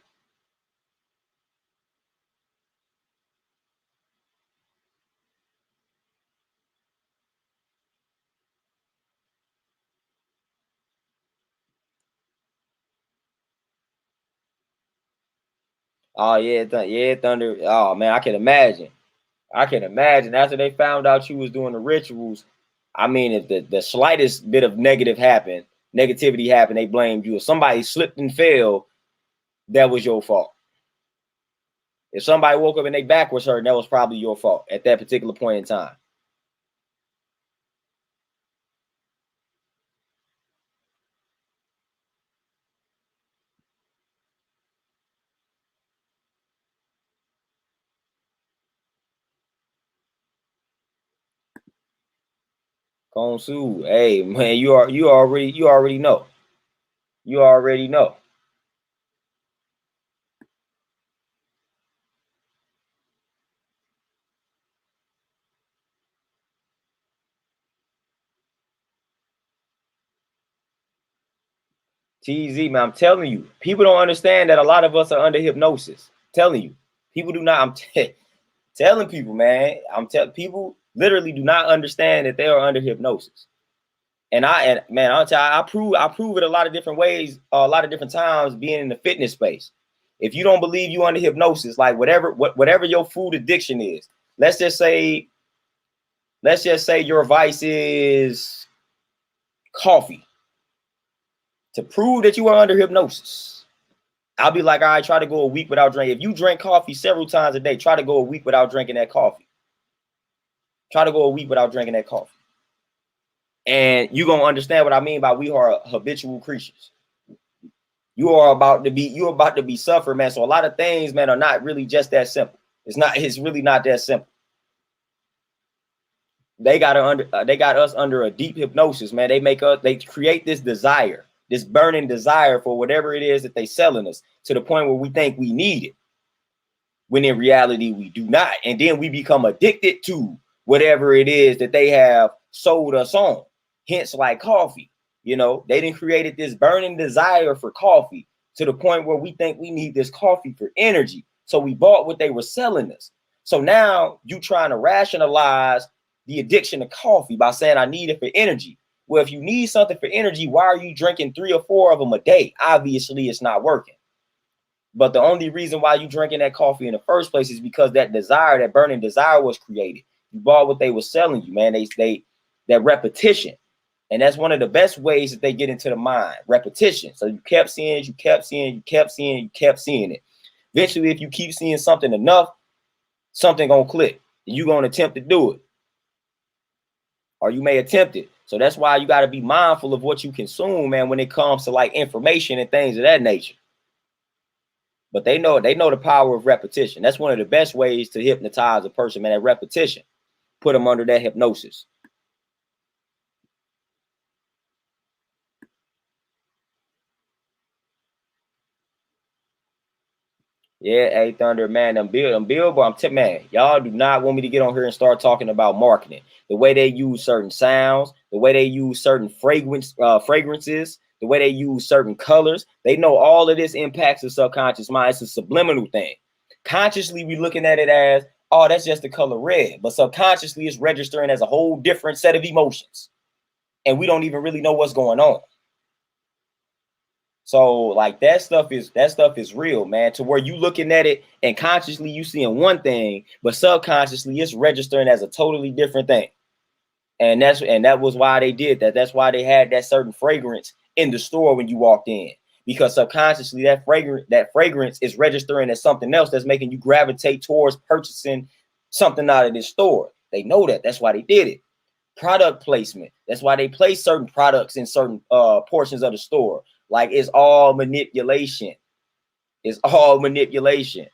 Oh yeah, yeah, Thunder. Oh man, I can imagine. I can imagine after they found out you was doing the rituals. I mean, if the slightest bit of negativity happened, they blamed you. If somebody slipped and fell, that was your fault. If somebody woke up and their back was hurting, that was probably your fault at that particular point in time. Konsu, hey man, you already know. You already know. TZ, man, I'm telling you, people don't understand that a lot of us are under hypnosis. I'm telling you, people do not. Telling people, man. I'm telling people literally do not understand that they are under hypnosis. And man, I'll tell you, I prove it a lot of different ways, a lot of different times being in the fitness space. If you don't believe you under hypnosis, like whatever your food addiction is, let's just say, your vice is coffee. To prove that you are under hypnosis, I'll be like, all right, try to go a week without drinking. If you drink coffee several times a day, try to go a week without drinking that coffee. Try to go a week without drinking that coffee. And you're gonna understand what I mean by we are habitual creatures. You're about to be suffer, man. So a lot of things, man, are not really just that simple. It's really not that simple. They got us under a deep hypnosis, man. They create this desire, this burning desire for whatever it is that they selling us to the point where we think we need it, when in reality we do not. And then we become addicted to whatever it is that they have sold us on. Hence, like coffee, they didn't created this burning desire for coffee to the point where we think we need this coffee for energy. So we bought what they were selling us. So now you trying to rationalize the addiction to coffee by saying I need it for energy. Well, if you need something for energy, why are you drinking 3 or 4 of them a day? Obviously, it's not working. But the only reason why you drinking that coffee in the first place is because that desire, that burning desire was created. You bought what they were selling you, man. They that repetition. And that's one of the best ways that they get into the mind, repetition. So you kept seeing it, you kept seeing, you kept seeing, you kept seeing it. Eventually, if you keep seeing something enough, something gonna click. You're gonna attempt to do it. Or you may attempt it. So that's why you got to be mindful of what you consume, man, when it comes to like information and things of that nature. But they know the power of repetition. That's one of the best ways to hypnotize a person, man. That repetition, put them under that hypnosis. Yeah, hey Thunder, man, them billboard. I'm telling man, y'all do not want me to get on here and start talking about marketing. The way they use certain sounds, the way they use certain fragrances, the way they use certain colors. They know all of this impacts the subconscious mind. It's a subliminal thing. Consciously, we looking at it as, oh, that's just the color red. But subconsciously, it's registering as a whole different set of emotions. And we don't even really know what's going on. So like that stuff is real, man, to where you looking at it and consciously you seeing one thing, but subconsciously it's registering as a totally different thing. And that was why they did that. That's why they had that certain fragrance in the store when you walked in, because subconsciously that fragrance is registering as something else that's making you gravitate towards purchasing something out of this store. They know that. That's why they did it. Product placement. That's why they place certain products in certain portions of the store. Like it's all manipulation. It's all manipulation.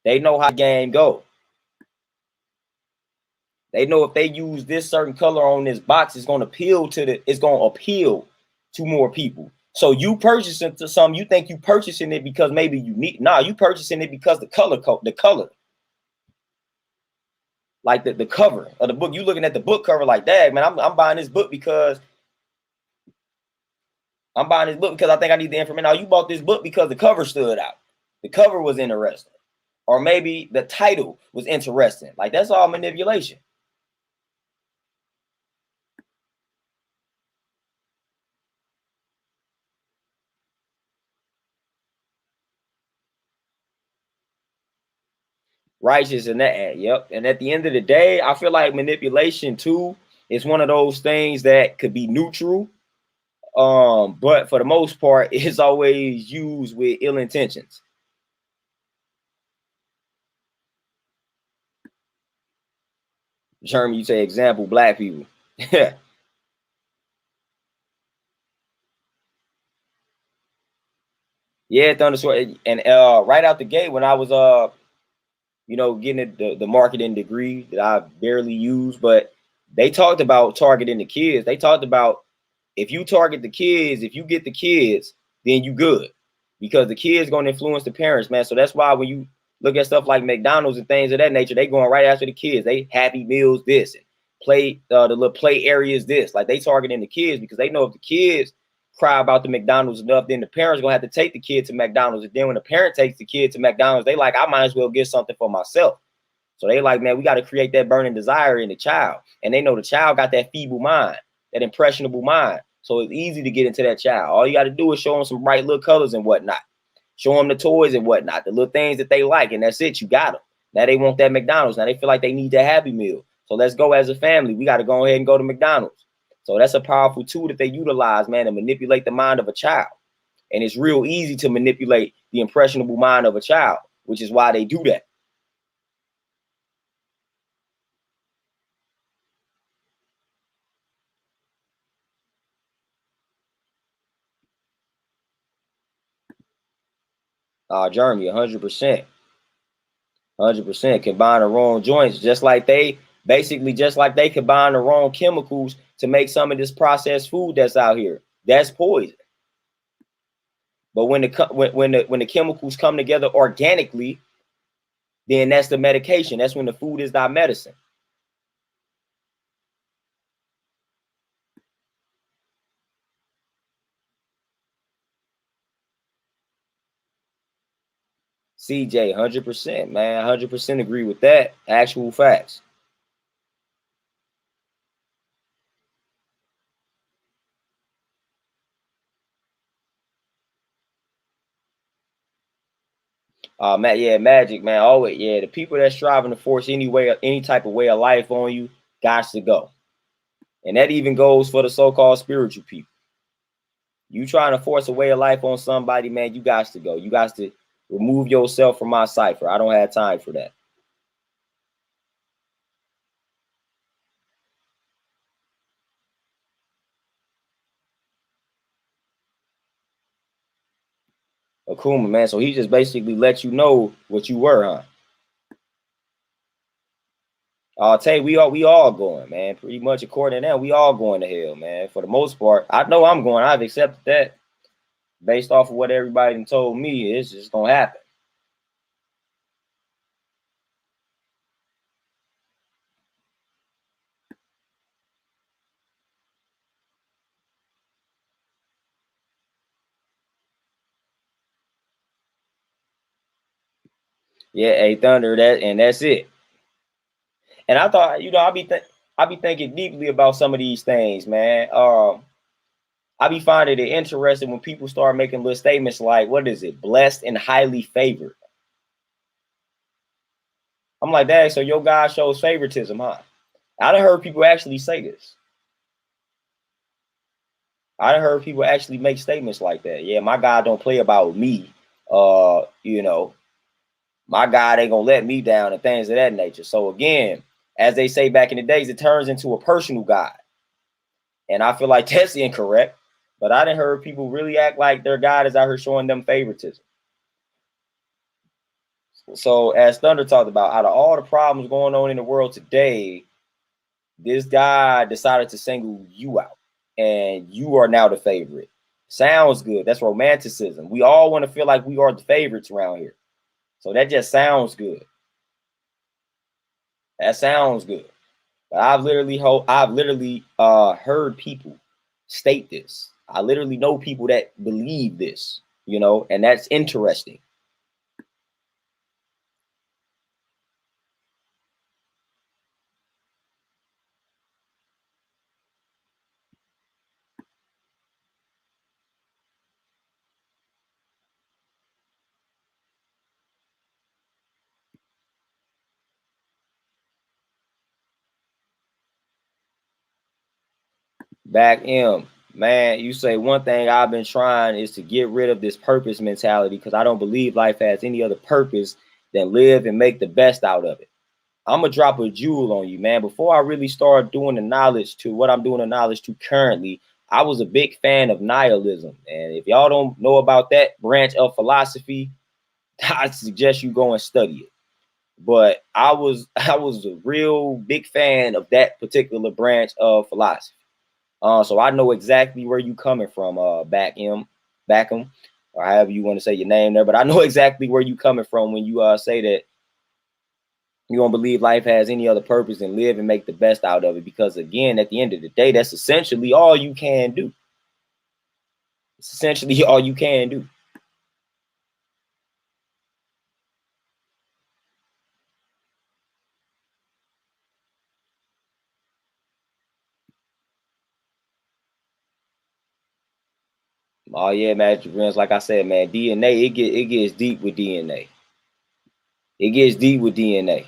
They know how the game go. They know if they use this certain color on this box, it's gonna appeal to more people. So you purchasing to some, you think you purchasing it because maybe you need. Nah, you purchasing it because the color, like the cover of the book. You looking at the book cover like, dang man, I'm buying this book because I think I need the information. Now you bought this book because the cover stood out. The cover was interesting, or maybe the title was interesting. Like that's all manipulation. Righteous in that. Yep. And at the end of the day, I feel like manipulation too is one of those things that could be neutral. But for the most part, it's always used with ill intentions. Jeremy, you say example, black people. Yeah, Thunderstorm. And right out the gate, when I was getting the marketing degree that I barely use, but they talked about targeting the kids. They talked about if you target the kids, if you get the kids, then you good because the kids going to influence the parents, man. So that's why when you look at stuff like McDonald's and things of that nature, they going right after the kids. They Happy Meals this and play the little play areas this. Like they targeting the kids because they know if the kids cry about the McDonald's enough, then the parents gonna have to take the kid to McDonald's. And then when the parent takes the kid to McDonald's, they like, I might as well get something for myself. So they like, man, we got to create that burning desire in the child. And they know the child got that feeble mind, that impressionable mind. So it's easy to get into that child. All you got to do is show them some bright little colors and whatnot. Show them the toys and whatnot, the little things that they like. And that's it. You got them. Now they want that McDonald's. Now they feel like they need that Happy Meal. So let's go as a family. We got to go ahead and go to McDonald's. So that's a powerful tool that they utilize, man, to manipulate the mind of a child. And it's real easy to manipulate the impressionable mind of a child, which is why they do that. Jeremy, 100%. 100% combine the wrong joints, just like they combine the wrong chemicals to make some of this processed food that's out here. That's poison. But when the chemicals come together organically, then that's the medication. That's when the food is thy medicine. CJ, 100%, man. 100% agree with that. Actual facts. Man, yeah, magic, man. Always, yeah. The people that's striving to force any type of way of life on you, got to go. And that even goes for the so-called spiritual people. You trying to force a way of life on somebody, man, you got to go. You got to remove yourself from my cipher. I don't have time for that. Akuma, man. So he just basically let you know what you were, huh? I'll tell you, we all going, man. Pretty much according to them, we all going to hell, man. For the most part, I know I'm going. I've accepted that based off of what everybody told me. It's just gonna happen. Yeah, a thunder that, and that's it. And I thought, I be thinking deeply about some of these things, man. I be finding it interesting when people start making little statements like, "What is it? Blessed and highly favored." I'm like, "Dang, so your God shows favoritism, huh?" I done heard people actually say this. I done heard people actually make statements like that. Yeah, my God don't play about me. You know, my God ain't gonna let me down and things of that nature. So again, as they say back in the days, it turns into a personal God. And I feel like that's incorrect. But I didn't heard people really act like their God is out here showing them favoritism. So as Thunder talked about, out of all the problems going on in the world today, this guy decided to single you out, and you are now the favorite. Sounds good. That's romanticism. We all want to feel like we are the favorites around here. So that just sounds good. That sounds good. But I've literally heard people state this. I literally know people that believe this, and that's interesting. Back M, man, you say one thing I've been trying is to get rid of this purpose mentality because I don't believe life has any other purpose than live and make the best out of it. I'm gonna drop a jewel on you, man. Before I really start doing the knowledge to what I'm doing the knowledge to currently, I was a big fan of nihilism. And if y'all don't know about that branch of philosophy, I suggest you go and study it. But I was a real big fan of that particular branch of philosophy. So I know exactly where you coming from, Backham, or however you want to say your name there. But I know exactly where you coming from when you say that you don't believe life has any other purpose than live and make the best out of it. Because again, at the end of the day, that's essentially all you can do. It's essentially all you can do. Oh yeah, Magic Friends. Like I said, man, DNA it gets deep with DNA. It gets deep with DNA.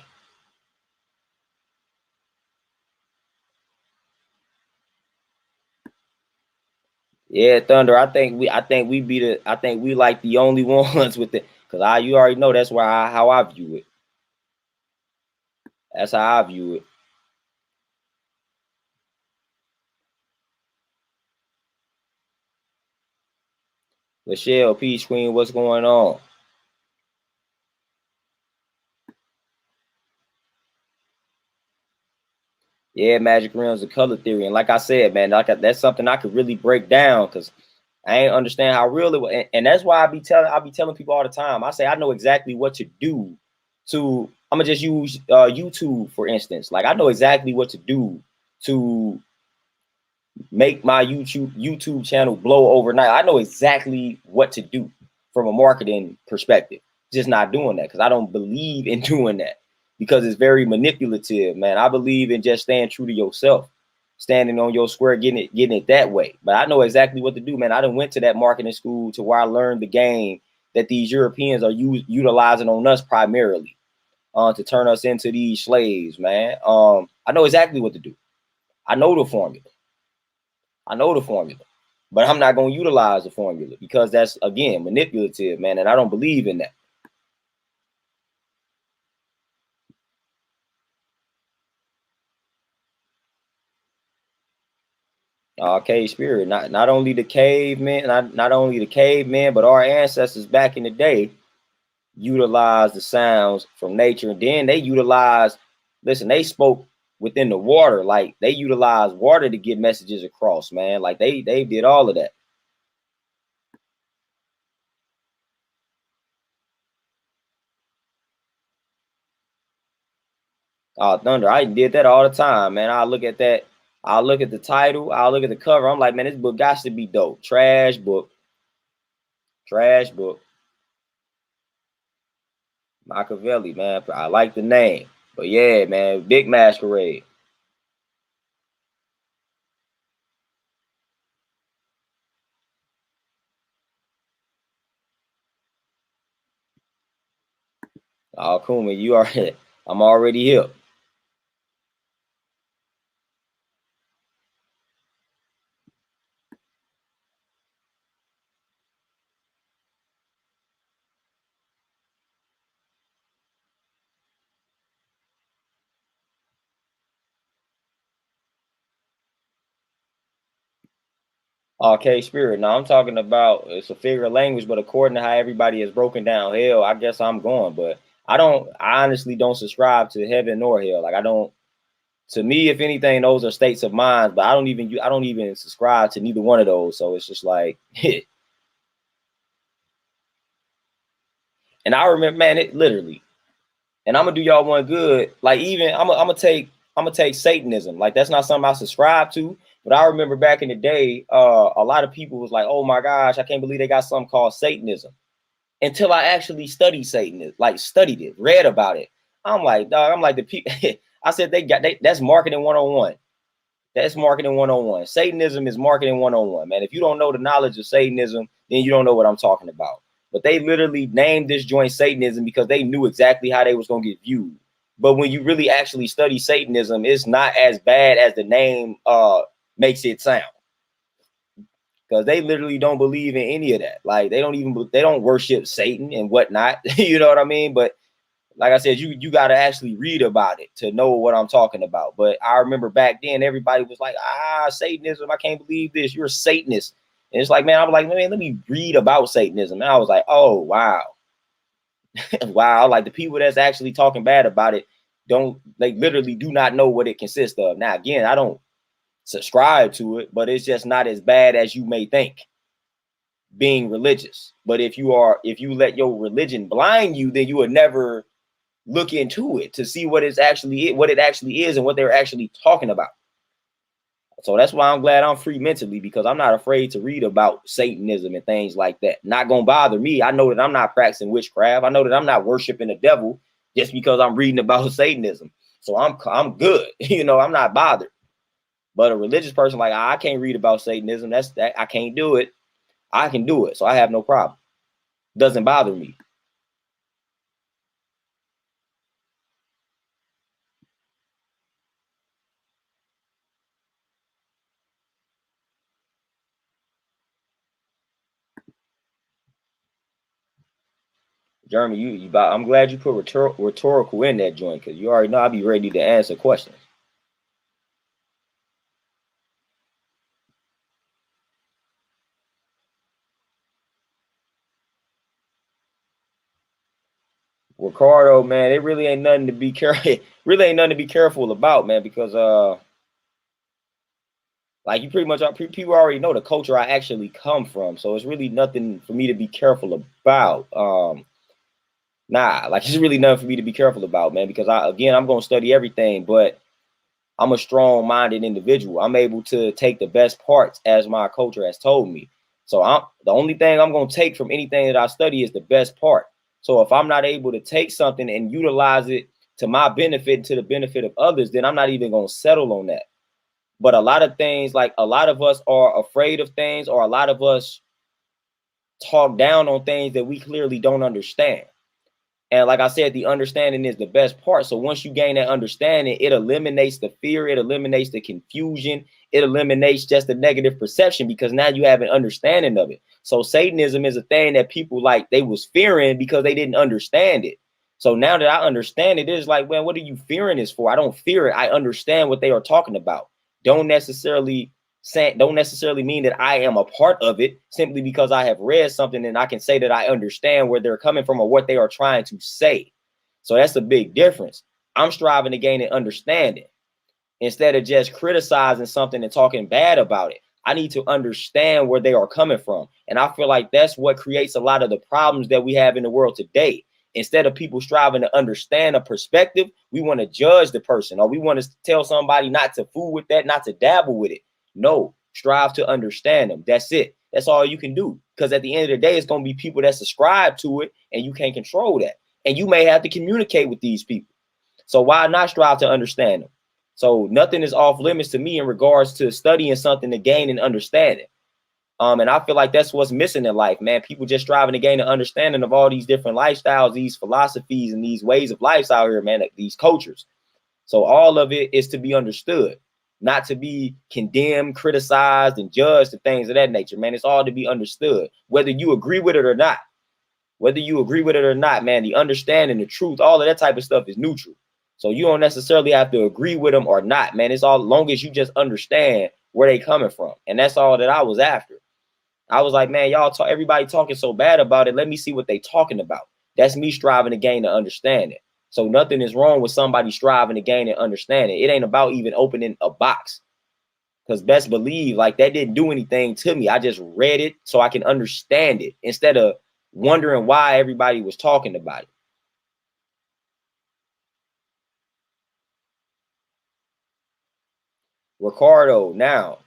Yeah, Thunder. I think we like the only ones with it. Cause you already know that's how I view it. That's how I view it. Michelle, Peach Queen, what's going on? Yeah, Magic Realms of color theory, and like I said, man, that's something I could really break down because I ain't understand how real it was, and that's why I be telling people all the time. I say I know exactly what to do. I'm gonna just use YouTube for instance. Like I know exactly what to do to make my YouTube channel blow overnight. I know exactly what to do from a marketing perspective. Just not doing that because I don't believe in doing that because it's very manipulative, man. I believe in just staying true to yourself, standing on your square, getting it that way. But I know exactly what to do, man. I done went to that marketing school to where I learned the game that these Europeans are utilizing on us primarily to turn us into these slaves, man. I know exactly what to do. I know the formula. I know the formula, but I'm not going to utilize the formula because that's again manipulative, man, and I don't believe in that. Cave spirit, not only the cavemen, not only the cavemen, but our ancestors back in the day utilized the sounds from nature, and then they utilized. Listen, they spoke within the water, like they utilized water to get messages across, man. Like they did all of that. Thunder, I did that all the time, man. I look at that. I look at the title. I look at the cover. I'm like, man, this book got to be dope. Trash book. Trash book. Machiavelli, man. I like the name. But yeah, man, big masquerade. Oh, Kuma, you are I'm already here. Okay, spirit. Now I'm talking about it's a figure of language, but according to how everybody has broken down hell, I guess I'm going. But I honestly don't subscribe to heaven nor hell. Like I don't. To me, if anything, those are states of mind. But I don't even subscribe to neither one of those. So it's just like, and I remember, man, it literally. And I'm gonna do y'all one good. Like even I'm gonna take Satanism. Like that's not something I subscribe to. But I remember back in the day, a lot of people was like, "Oh my gosh, I can't believe they got something called Satanism." Until I actually studied Satanism, like studied it, read about it. I'm like, dog, I'm like the people. I said that's marketing 101. That's marketing 101. Satanism is marketing 101, man. If you don't know the knowledge of Satanism, then you don't know what I'm talking about. But they literally named this joint Satanism because they knew exactly how they was going to get viewed. But when you really actually study Satanism, it's not as bad as the name makes it sound. Because they literally don't believe in any of that. Like they don't worship Satan and whatnot. You know what I mean? But like I said, you got to actually read about it to know what I'm talking about. But I remember back then, everybody was like, Satanism, I can't believe this. You're a Satanist. And it's like, man, I was like, man, let me read about Satanism. And I was like, oh, wow. Wow. Like the people that's actually talking bad about it they literally do not know what it consists of. Now, again, I don't subscribe to it, but it's just not as bad as you may think being religious. But if you let your religion blind you, then you would never look into it to see what it actually is and what they're actually talking about. So that's why I'm glad I'm free mentally, because I'm not afraid to read about Satanism and things like that. Not gonna bother me. I know that I'm not practicing witchcraft. I know that I'm not worshiping the devil just because I'm reading about Satanism. So I'm good. You know, I'm not bothered. But a religious person like I can't read about Satanism. I can't do it. I can do it, so I have no problem. Doesn't bother me. Jeremy, I'm glad you put rhetorical in that joint, because you already know I'll be ready to answer questions. Ricardo, man, it really ain't nothing to be careful. Really ain't nothing to be careful about, man, because like you pretty much people already know the culture I actually come from, so it's really nothing for me to be careful about. Nah, like it's really nothing for me to be careful about, man, because I'm gonna study everything, but I'm a strong-minded individual. I'm able to take the best parts as my culture has told me. So the only thing I'm gonna take from anything that I study is the best part. So if I'm not able to take something and utilize it to my benefit and to the benefit of others, then I'm not even gonna settle on that. But a lot of things, like a lot of us are afraid of things, or a lot of us talk down on things that we clearly don't understand. And like I said, the understanding is the best part. So once you gain that understanding, it eliminates the fear, it eliminates the confusion, it eliminates just the negative perception, because now you have an understanding of it. So Satanism is a thing that people like they was fearing because they didn't understand it. So now that I understand it, it's like, well, what are you fearing this for? I don't fear it. I understand what they are talking about. Don't necessarily mean that I am a part of it simply because I have read something and I can say that I understand where they're coming from or what they are trying to say. So that's a big difference. I'm striving to gain an understanding instead of just criticizing something and talking bad about it. I need to understand where they are coming from. And I feel like that's what creates a lot of the problems that we have in the world today. Instead of people striving to understand a perspective, we want to judge the person, or we want to tell somebody not to fool with that, not to dabble with it. No, strive to understand them. That's it. That's all you can do. Because at the end of the day, it's going to be people that subscribe to it, and you can't control that. And you may have to communicate with these people. So why not strive to understand them? So nothing is off limits to me in regards to studying something to gain an understanding. And I feel like that's what's missing in life, man. People just striving to gain an understanding of all these different lifestyles, these philosophies, and these ways of life out here, man, these cultures. So all of it is to be understood, not to be condemned, criticized, and judged, and things of that nature, man. It's all to be understood, whether you agree with it or not. Whether you agree with it or not, man, the understanding, the truth, all of that type of stuff is neutral. So you don't necessarily have to agree with them or not, man. It's all long as you just understand where they coming from. And that's all that I was after. I was like, man, y'all talk, everybody talking so bad about it. Let me see what they talking about. That's me striving to gain the understanding. So nothing is wrong with somebody striving to gain and understanding. It ain't about even opening a box. Because best believe, like, that didn't do anything to me. I just read it so I can understand it instead of wondering why everybody was talking about it. Ricardo, now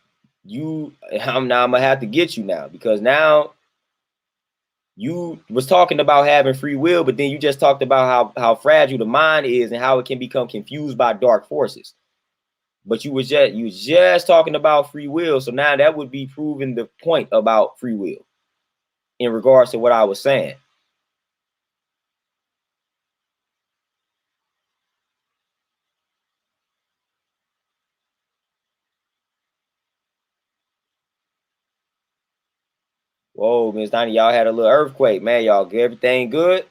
I'm gonna have to get you now, because now you was talking about having free will, but then you just talked about how fragile the mind is and how it can become confused by dark forces. But you was just talking about free will, so now that would be proving the point about free will in regards to what I was saying. Whoa, Miss Donnie, y'all had a little earthquake, man. Y'all get everything good?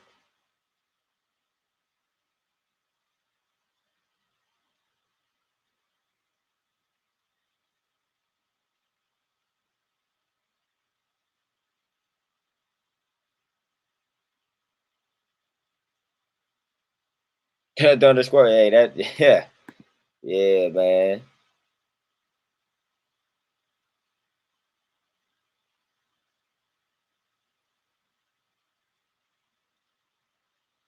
Thunder Square, hey, that yeah, yeah, man.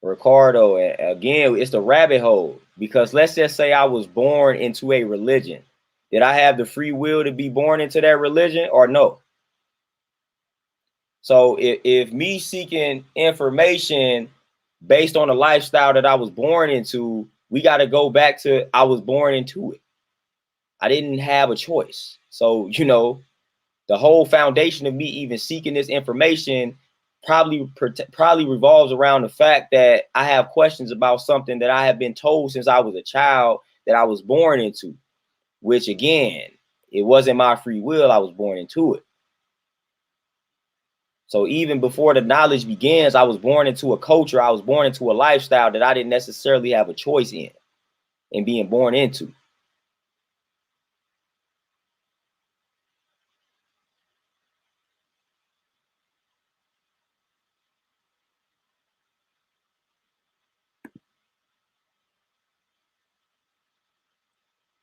Ricardo, and again, it's the rabbit hole. Because let's just say I was born into a religion. Did I have the free will to be born into that religion or no? So if me seeking information based on the lifestyle that I was born into, we got to go back to I was born into it. I didn't have a choice. So, the whole foundation of me even seeking this information probably revolves around the fact that I have questions about something that I have been told since I was a child that I was born into, which again, it wasn't my free will. I was born into it. So even before the knowledge begins, I was born into a culture. I was born into a lifestyle that I didn't necessarily have a choice in being born into.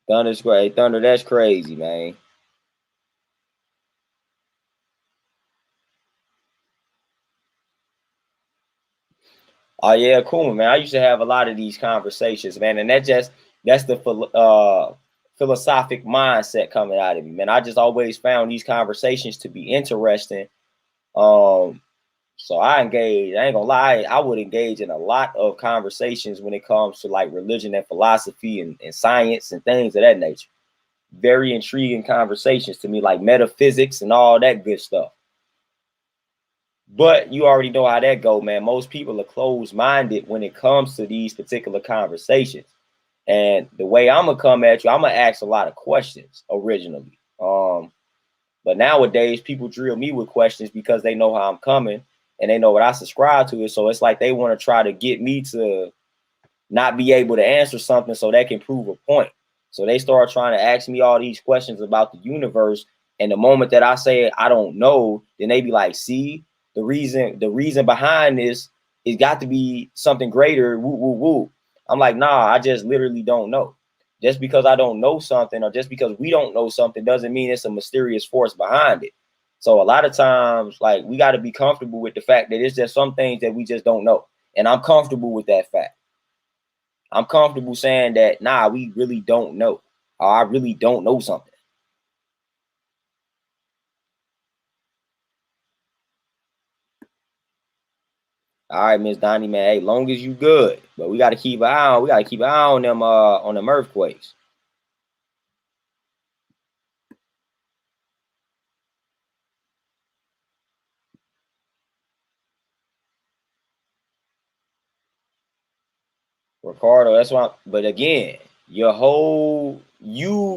Thunder's great. Thunder, that's crazy, man. Oh yeah, cool, man. I used to have a lot of these conversations, man, and that's the philosophic mindset coming out of me, man. I just always found these conversations to be interesting. Um, so I engage. I ain't gonna lie, I would engage in a lot of conversations when it comes to like religion and philosophy and science and things of that nature. Very intriguing conversations to me, like metaphysics and all that good stuff. But you already know how that go, man. Most people are closed-minded when it comes to these particular conversations. And the way I'm gonna come at you, I'm gonna ask a lot of questions originally. But nowadays people drill me with questions because they know how I'm coming and they know what I subscribe to. It. So it's like they want to try to get me to not be able to answer something so they can prove a point. So they start trying to ask me all these questions about the universe. And the moment that I say I don't know, then they be like, see, the reason behind this, it's got to be something greater. Woo, woo, woo. I'm like, nah, I just literally don't know. Just because I don't know something or just because we don't know something doesn't mean it's a mysterious force behind it. So a lot of times, like, we got to be comfortable with the fact that it's just some things that we just don't know. And I'm comfortable with that fact. I'm comfortable saying that, nah, we really don't know. Or I really don't know something. All right, Miss Donnie, man. Hey, long as you good. But we gotta keep an eye on, we gotta keep an eye on them earthquakes. Ricardo, that's why. But again, you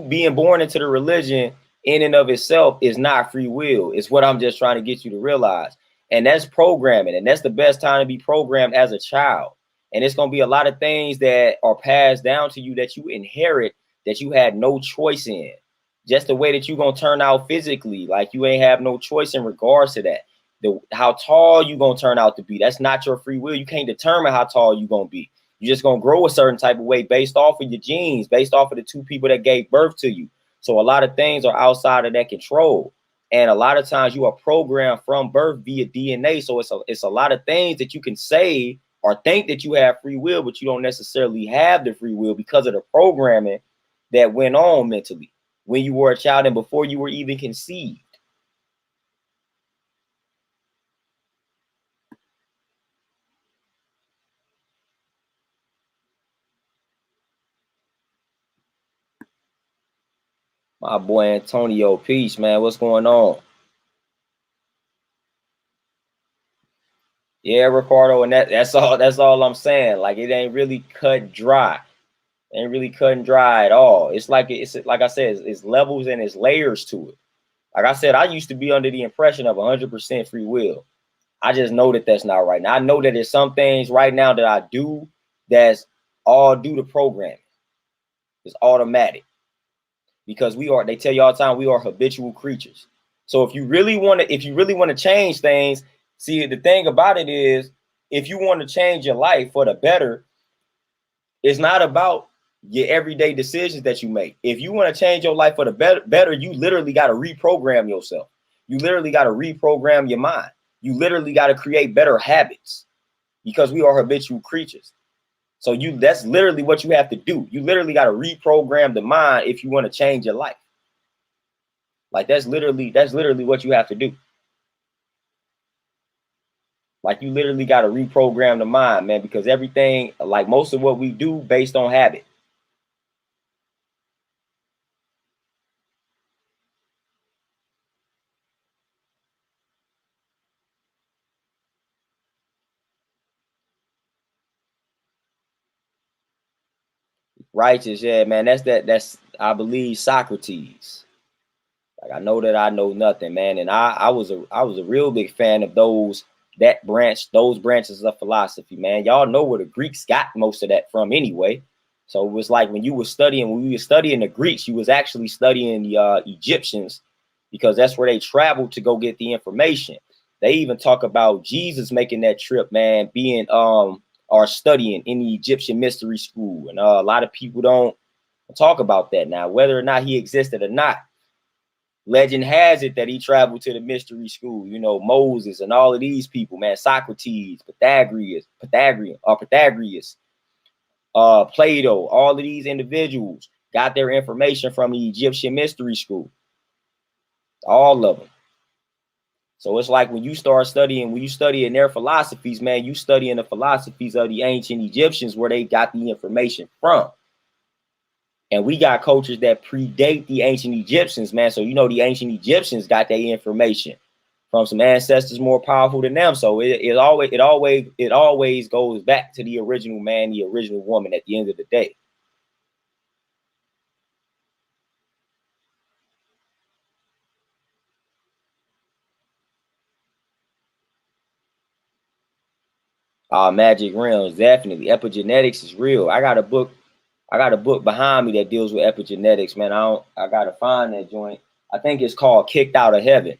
being born into the religion in and of itself is not free will. It's what I'm just trying to get you to realize. And that's programming. And that's the best time to be programmed as a child. And it's gonna be a lot of things that are passed down to you that you inherit that you had no choice in. just the way that you gonna turn out physically. Like you ain't have no choice in regards to that. How tall you gonna turn out to be. That's not your free will. You can't determine how tall you gonna be. You're just gonna grow a certain type of way based off of your genes, based off of the two people that gave birth to you. So a lot of things are outside of that control. And a lot of times you are programmed from birth via DNA. So it's a lot of things that you can say or think that you have free will, but you don't necessarily have the free will because of the programming that went on mentally when you were a child and before you were even conceived. My boy Antonio, peace, man. What's going on? Yeah, Ricardo, and that's all I'm saying. Like it ain't really cut dry. It ain't really cut and dry at all. It's like I said, it's levels and it's layers to it. Like I said, I used to be under the impression of 100% free will. I just know that that's not right. Now I know that there's some things right now that I do that's all due to programming. It's automatic because they tell you all the time we are habitual creatures. So if you really want to change things, see the thing about it is if you want to change your life for the better, it's not about your everyday decisions that you make. If you want to change your life for the better, you literally got to reprogram yourself. You literally got to reprogram your mind. You literally got to create better habits because we are habitual creatures. So that's literally what you have to do. You literally got to reprogram the mind if you want to change your life. Like that's literally what you have to do. Like you literally got to reprogram the mind, man, because everything, like most of what we do based on habit. Righteous, yeah, man. That's I believe Socrates. Like I know that I know nothing, man. And I was a real big fan of those branches of philosophy, man. Y'all know where the Greeks got most of that from anyway. So it was like when you were studying the Greeks, you was actually studying the Egyptians because that's where they traveled to go get the information. They even talk about Jesus making that trip, man, being or studying in the Egyptian mystery school. And a lot of people don't talk about that now, whether or not he existed or not. Legend has it that he traveled to the mystery school, Moses and all of these people, man, Socrates, Pythagoras, Plato, all of these individuals got their information from the Egyptian mystery school, all of them. So it's like when you study in their philosophies, man, you study in the philosophies of the ancient Egyptians where they got the information from. And we got cultures that predate the ancient Egyptians, man. So the ancient Egyptians got their information from some ancestors more powerful than them. So it always goes back to the original man, the original woman at the end of the day. Magic realms, definitely. Epigenetics is real. I got a book behind me that deals with epigenetics, man. I gotta find that joint. I think it's called Kicked Out of Heaven.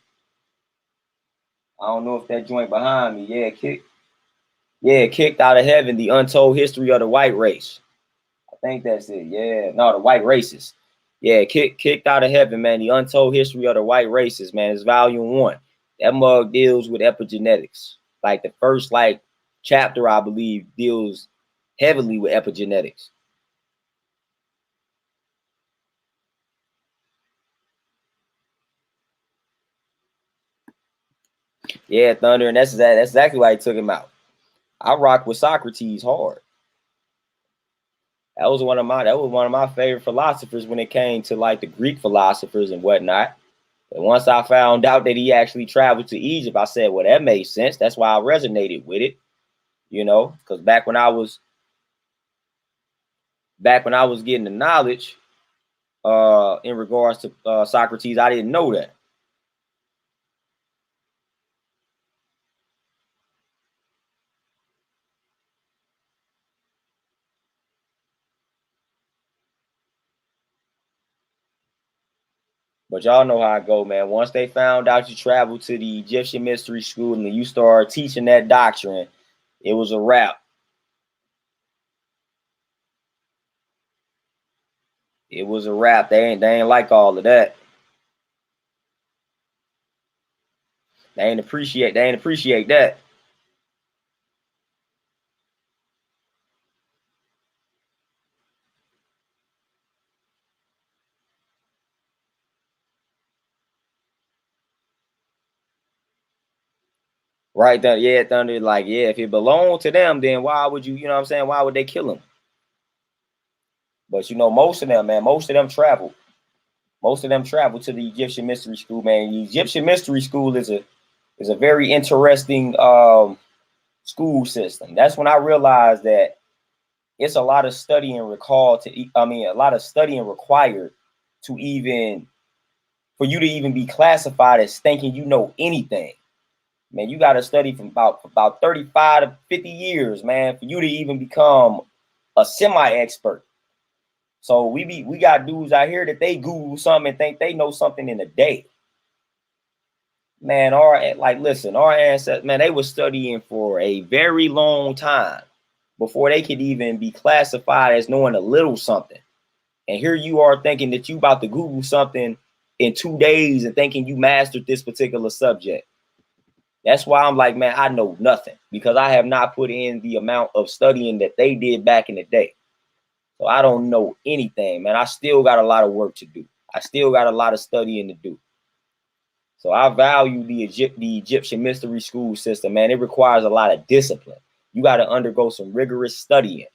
I don't know if that joint behind me. Kicked Out of Heaven, the untold history of the white race. I think that's it. Yeah, no, the white races. Yeah, kicked out of heaven, man. The untold history of the white races, man. It's volume 1. That mug deals with epigenetics. Like the first chapter, I believe, deals heavily with epigenetics. Yeah, Thunder, and that's exactly why he took him out. I rock with Socrates hard. That was one of my favorite philosophers when it came to like the Greek philosophers and whatnot. And once I found out that he actually traveled to Egypt, I said, well, that made sense. That's why I resonated with it, because back when I was getting the knowledge in regards to Socrates, I didn't know that. But y'all know how I go, man. Once they found out you traveled to the Egyptian mystery school and you start teaching that doctrine, it was a wrap. It was a wrap. They ain't like all of that. They ain't appreciate that. Right there, yeah, Thunder. Like, yeah, if it belonged to them, then why would you know what I'm saying? Why would they kill him? But most of them, man, most of them traveled. Most of them traveled to the Egyptian mystery school, man. The Egyptian mystery school is a very interesting school system. That's when I realized that it's a lot of studying recall to I mean a lot of studying required to even for you to even be classified as thinking you know anything. Man, you got to study from about 35 to 50 years, man, for you to even become a semi-expert. So we got dudes out here that they Google something and think they know something in a day. Man, listen, our ancestors, man, they were studying for a very long time before they could even be classified as knowing a little something. And here you are thinking that you about to Google something in 2 days and thinking you mastered this particular subject. That's why I'm like, man, I know nothing because I have not put in the amount of studying that they did back in the day. So I don't know anything, man. I still got a lot of work to do. I still got a lot of studying to do. So I value the Egyptian mystery school system, man. It requires a lot of discipline. You got to undergo some rigorous studying.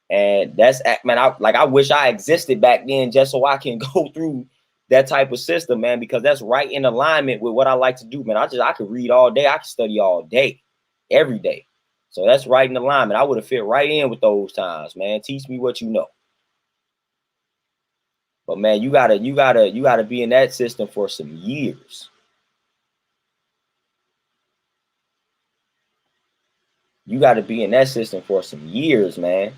And that's man, I wish I existed back then just so I can go through that type of system, man, because that's right in alignment with what I like to do, man. I could read all day, I could study all day, every day. So that's right in alignment. I would have fit right in with those times, man. Teach me what you know. But man, you gotta be in that system for some years. You gotta be in that system for some years, man.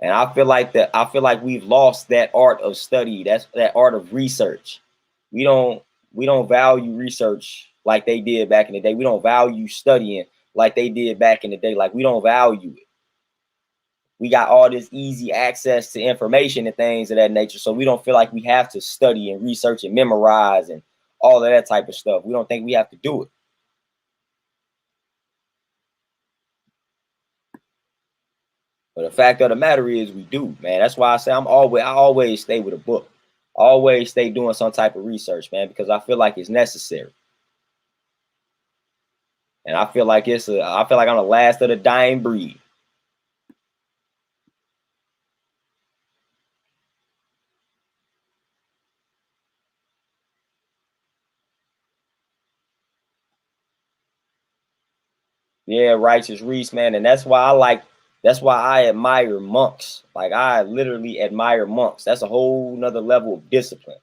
And I feel like we've lost that art of study. That's that art of research. We don't we don't value research like they did back in the day. We don't value studying like they did back in the day. Like we don't value it. We got all this easy access to information and things of that nature. So we don't feel like we have to study and research and memorize and all of that type of stuff. We don't think we have to do it. But the fact of the matter is we do, man. That's why I always stay with a book. Always stay doing some type of research, man, because I feel like it's necessary. And I feel like I'm the last of the dying breed. Yeah, righteous Reese, man. And that's why I admire monks. Like I literally admire monks. That's a whole nother level of discipline.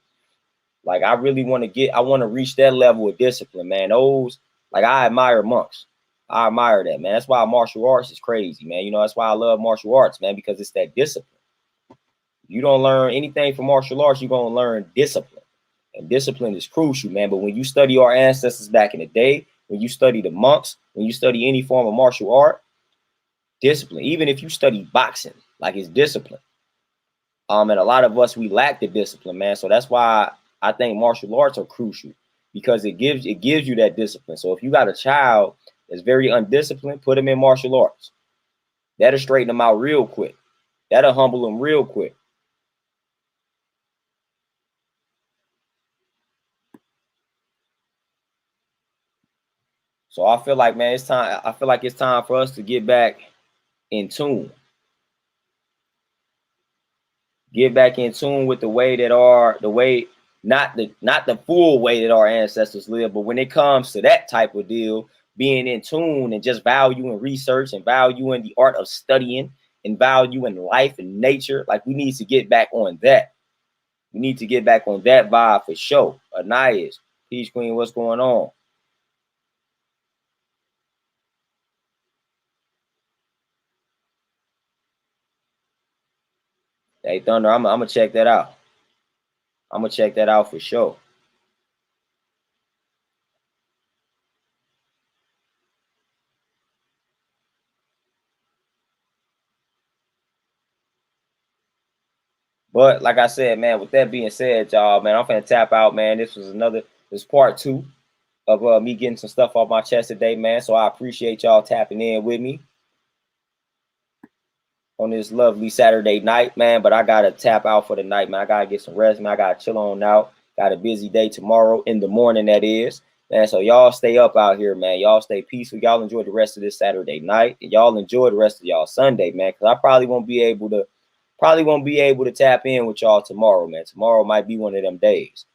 Like I want to reach that level of discipline, man. I admire monks. I admire that, man. That's why martial arts is crazy, man. That's why I love martial arts, man, because it's that discipline. You don't learn anything from martial arts, you're gonna learn discipline. And discipline is crucial, man. But when you study our ancestors back in the day, when you study the monks, when you study any form of martial art, discipline. Even if you study boxing, like it's discipline. And a lot of us we lack the discipline, man. So that's why I think martial arts are crucial because it gives you that discipline. So if you got a child that's very undisciplined, put them in martial arts. That'll straighten them out real quick. That'll humble them real quick. So I feel like, man, it's time. I feel like it's time for us to get back in tune. Get back in tune with not the full way that our ancestors lived, but when it comes to that type of deal, being in tune and just valuing research and valuing the art of studying and valuing life and nature, like we need to get back on that. We need to get back on that vibe for sure. Anais, Peace Queen, what's going on? Hey Thunder, I'm gonna check that out. I'm gonna check that out for sure. But like I said, man, with that being said, y'all, man, I'm finna tap out, man. This part two of me getting some stuff off my chest today, man. So I appreciate y'all tapping in with me on this lovely Saturday night, man. But I gotta tap out for the night, man. I gotta get some rest, man. I gotta chill on out. Got a busy day tomorrow in the morning, that is. Man, so y'all stay up out here, man. Y'all stay peaceful. Y'all enjoy the rest of this Saturday night. And y'all enjoy the rest of y'all Sunday, man. Cause I probably won't be able to tap in with y'all tomorrow, man. Tomorrow might be one of them days.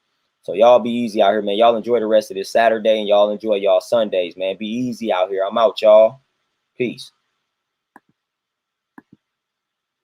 So y'all be easy out here, man. Y'all enjoy the rest of this Saturday and y'all enjoy y'all Sundays, man. Be easy out here. I'm out, y'all. Peace.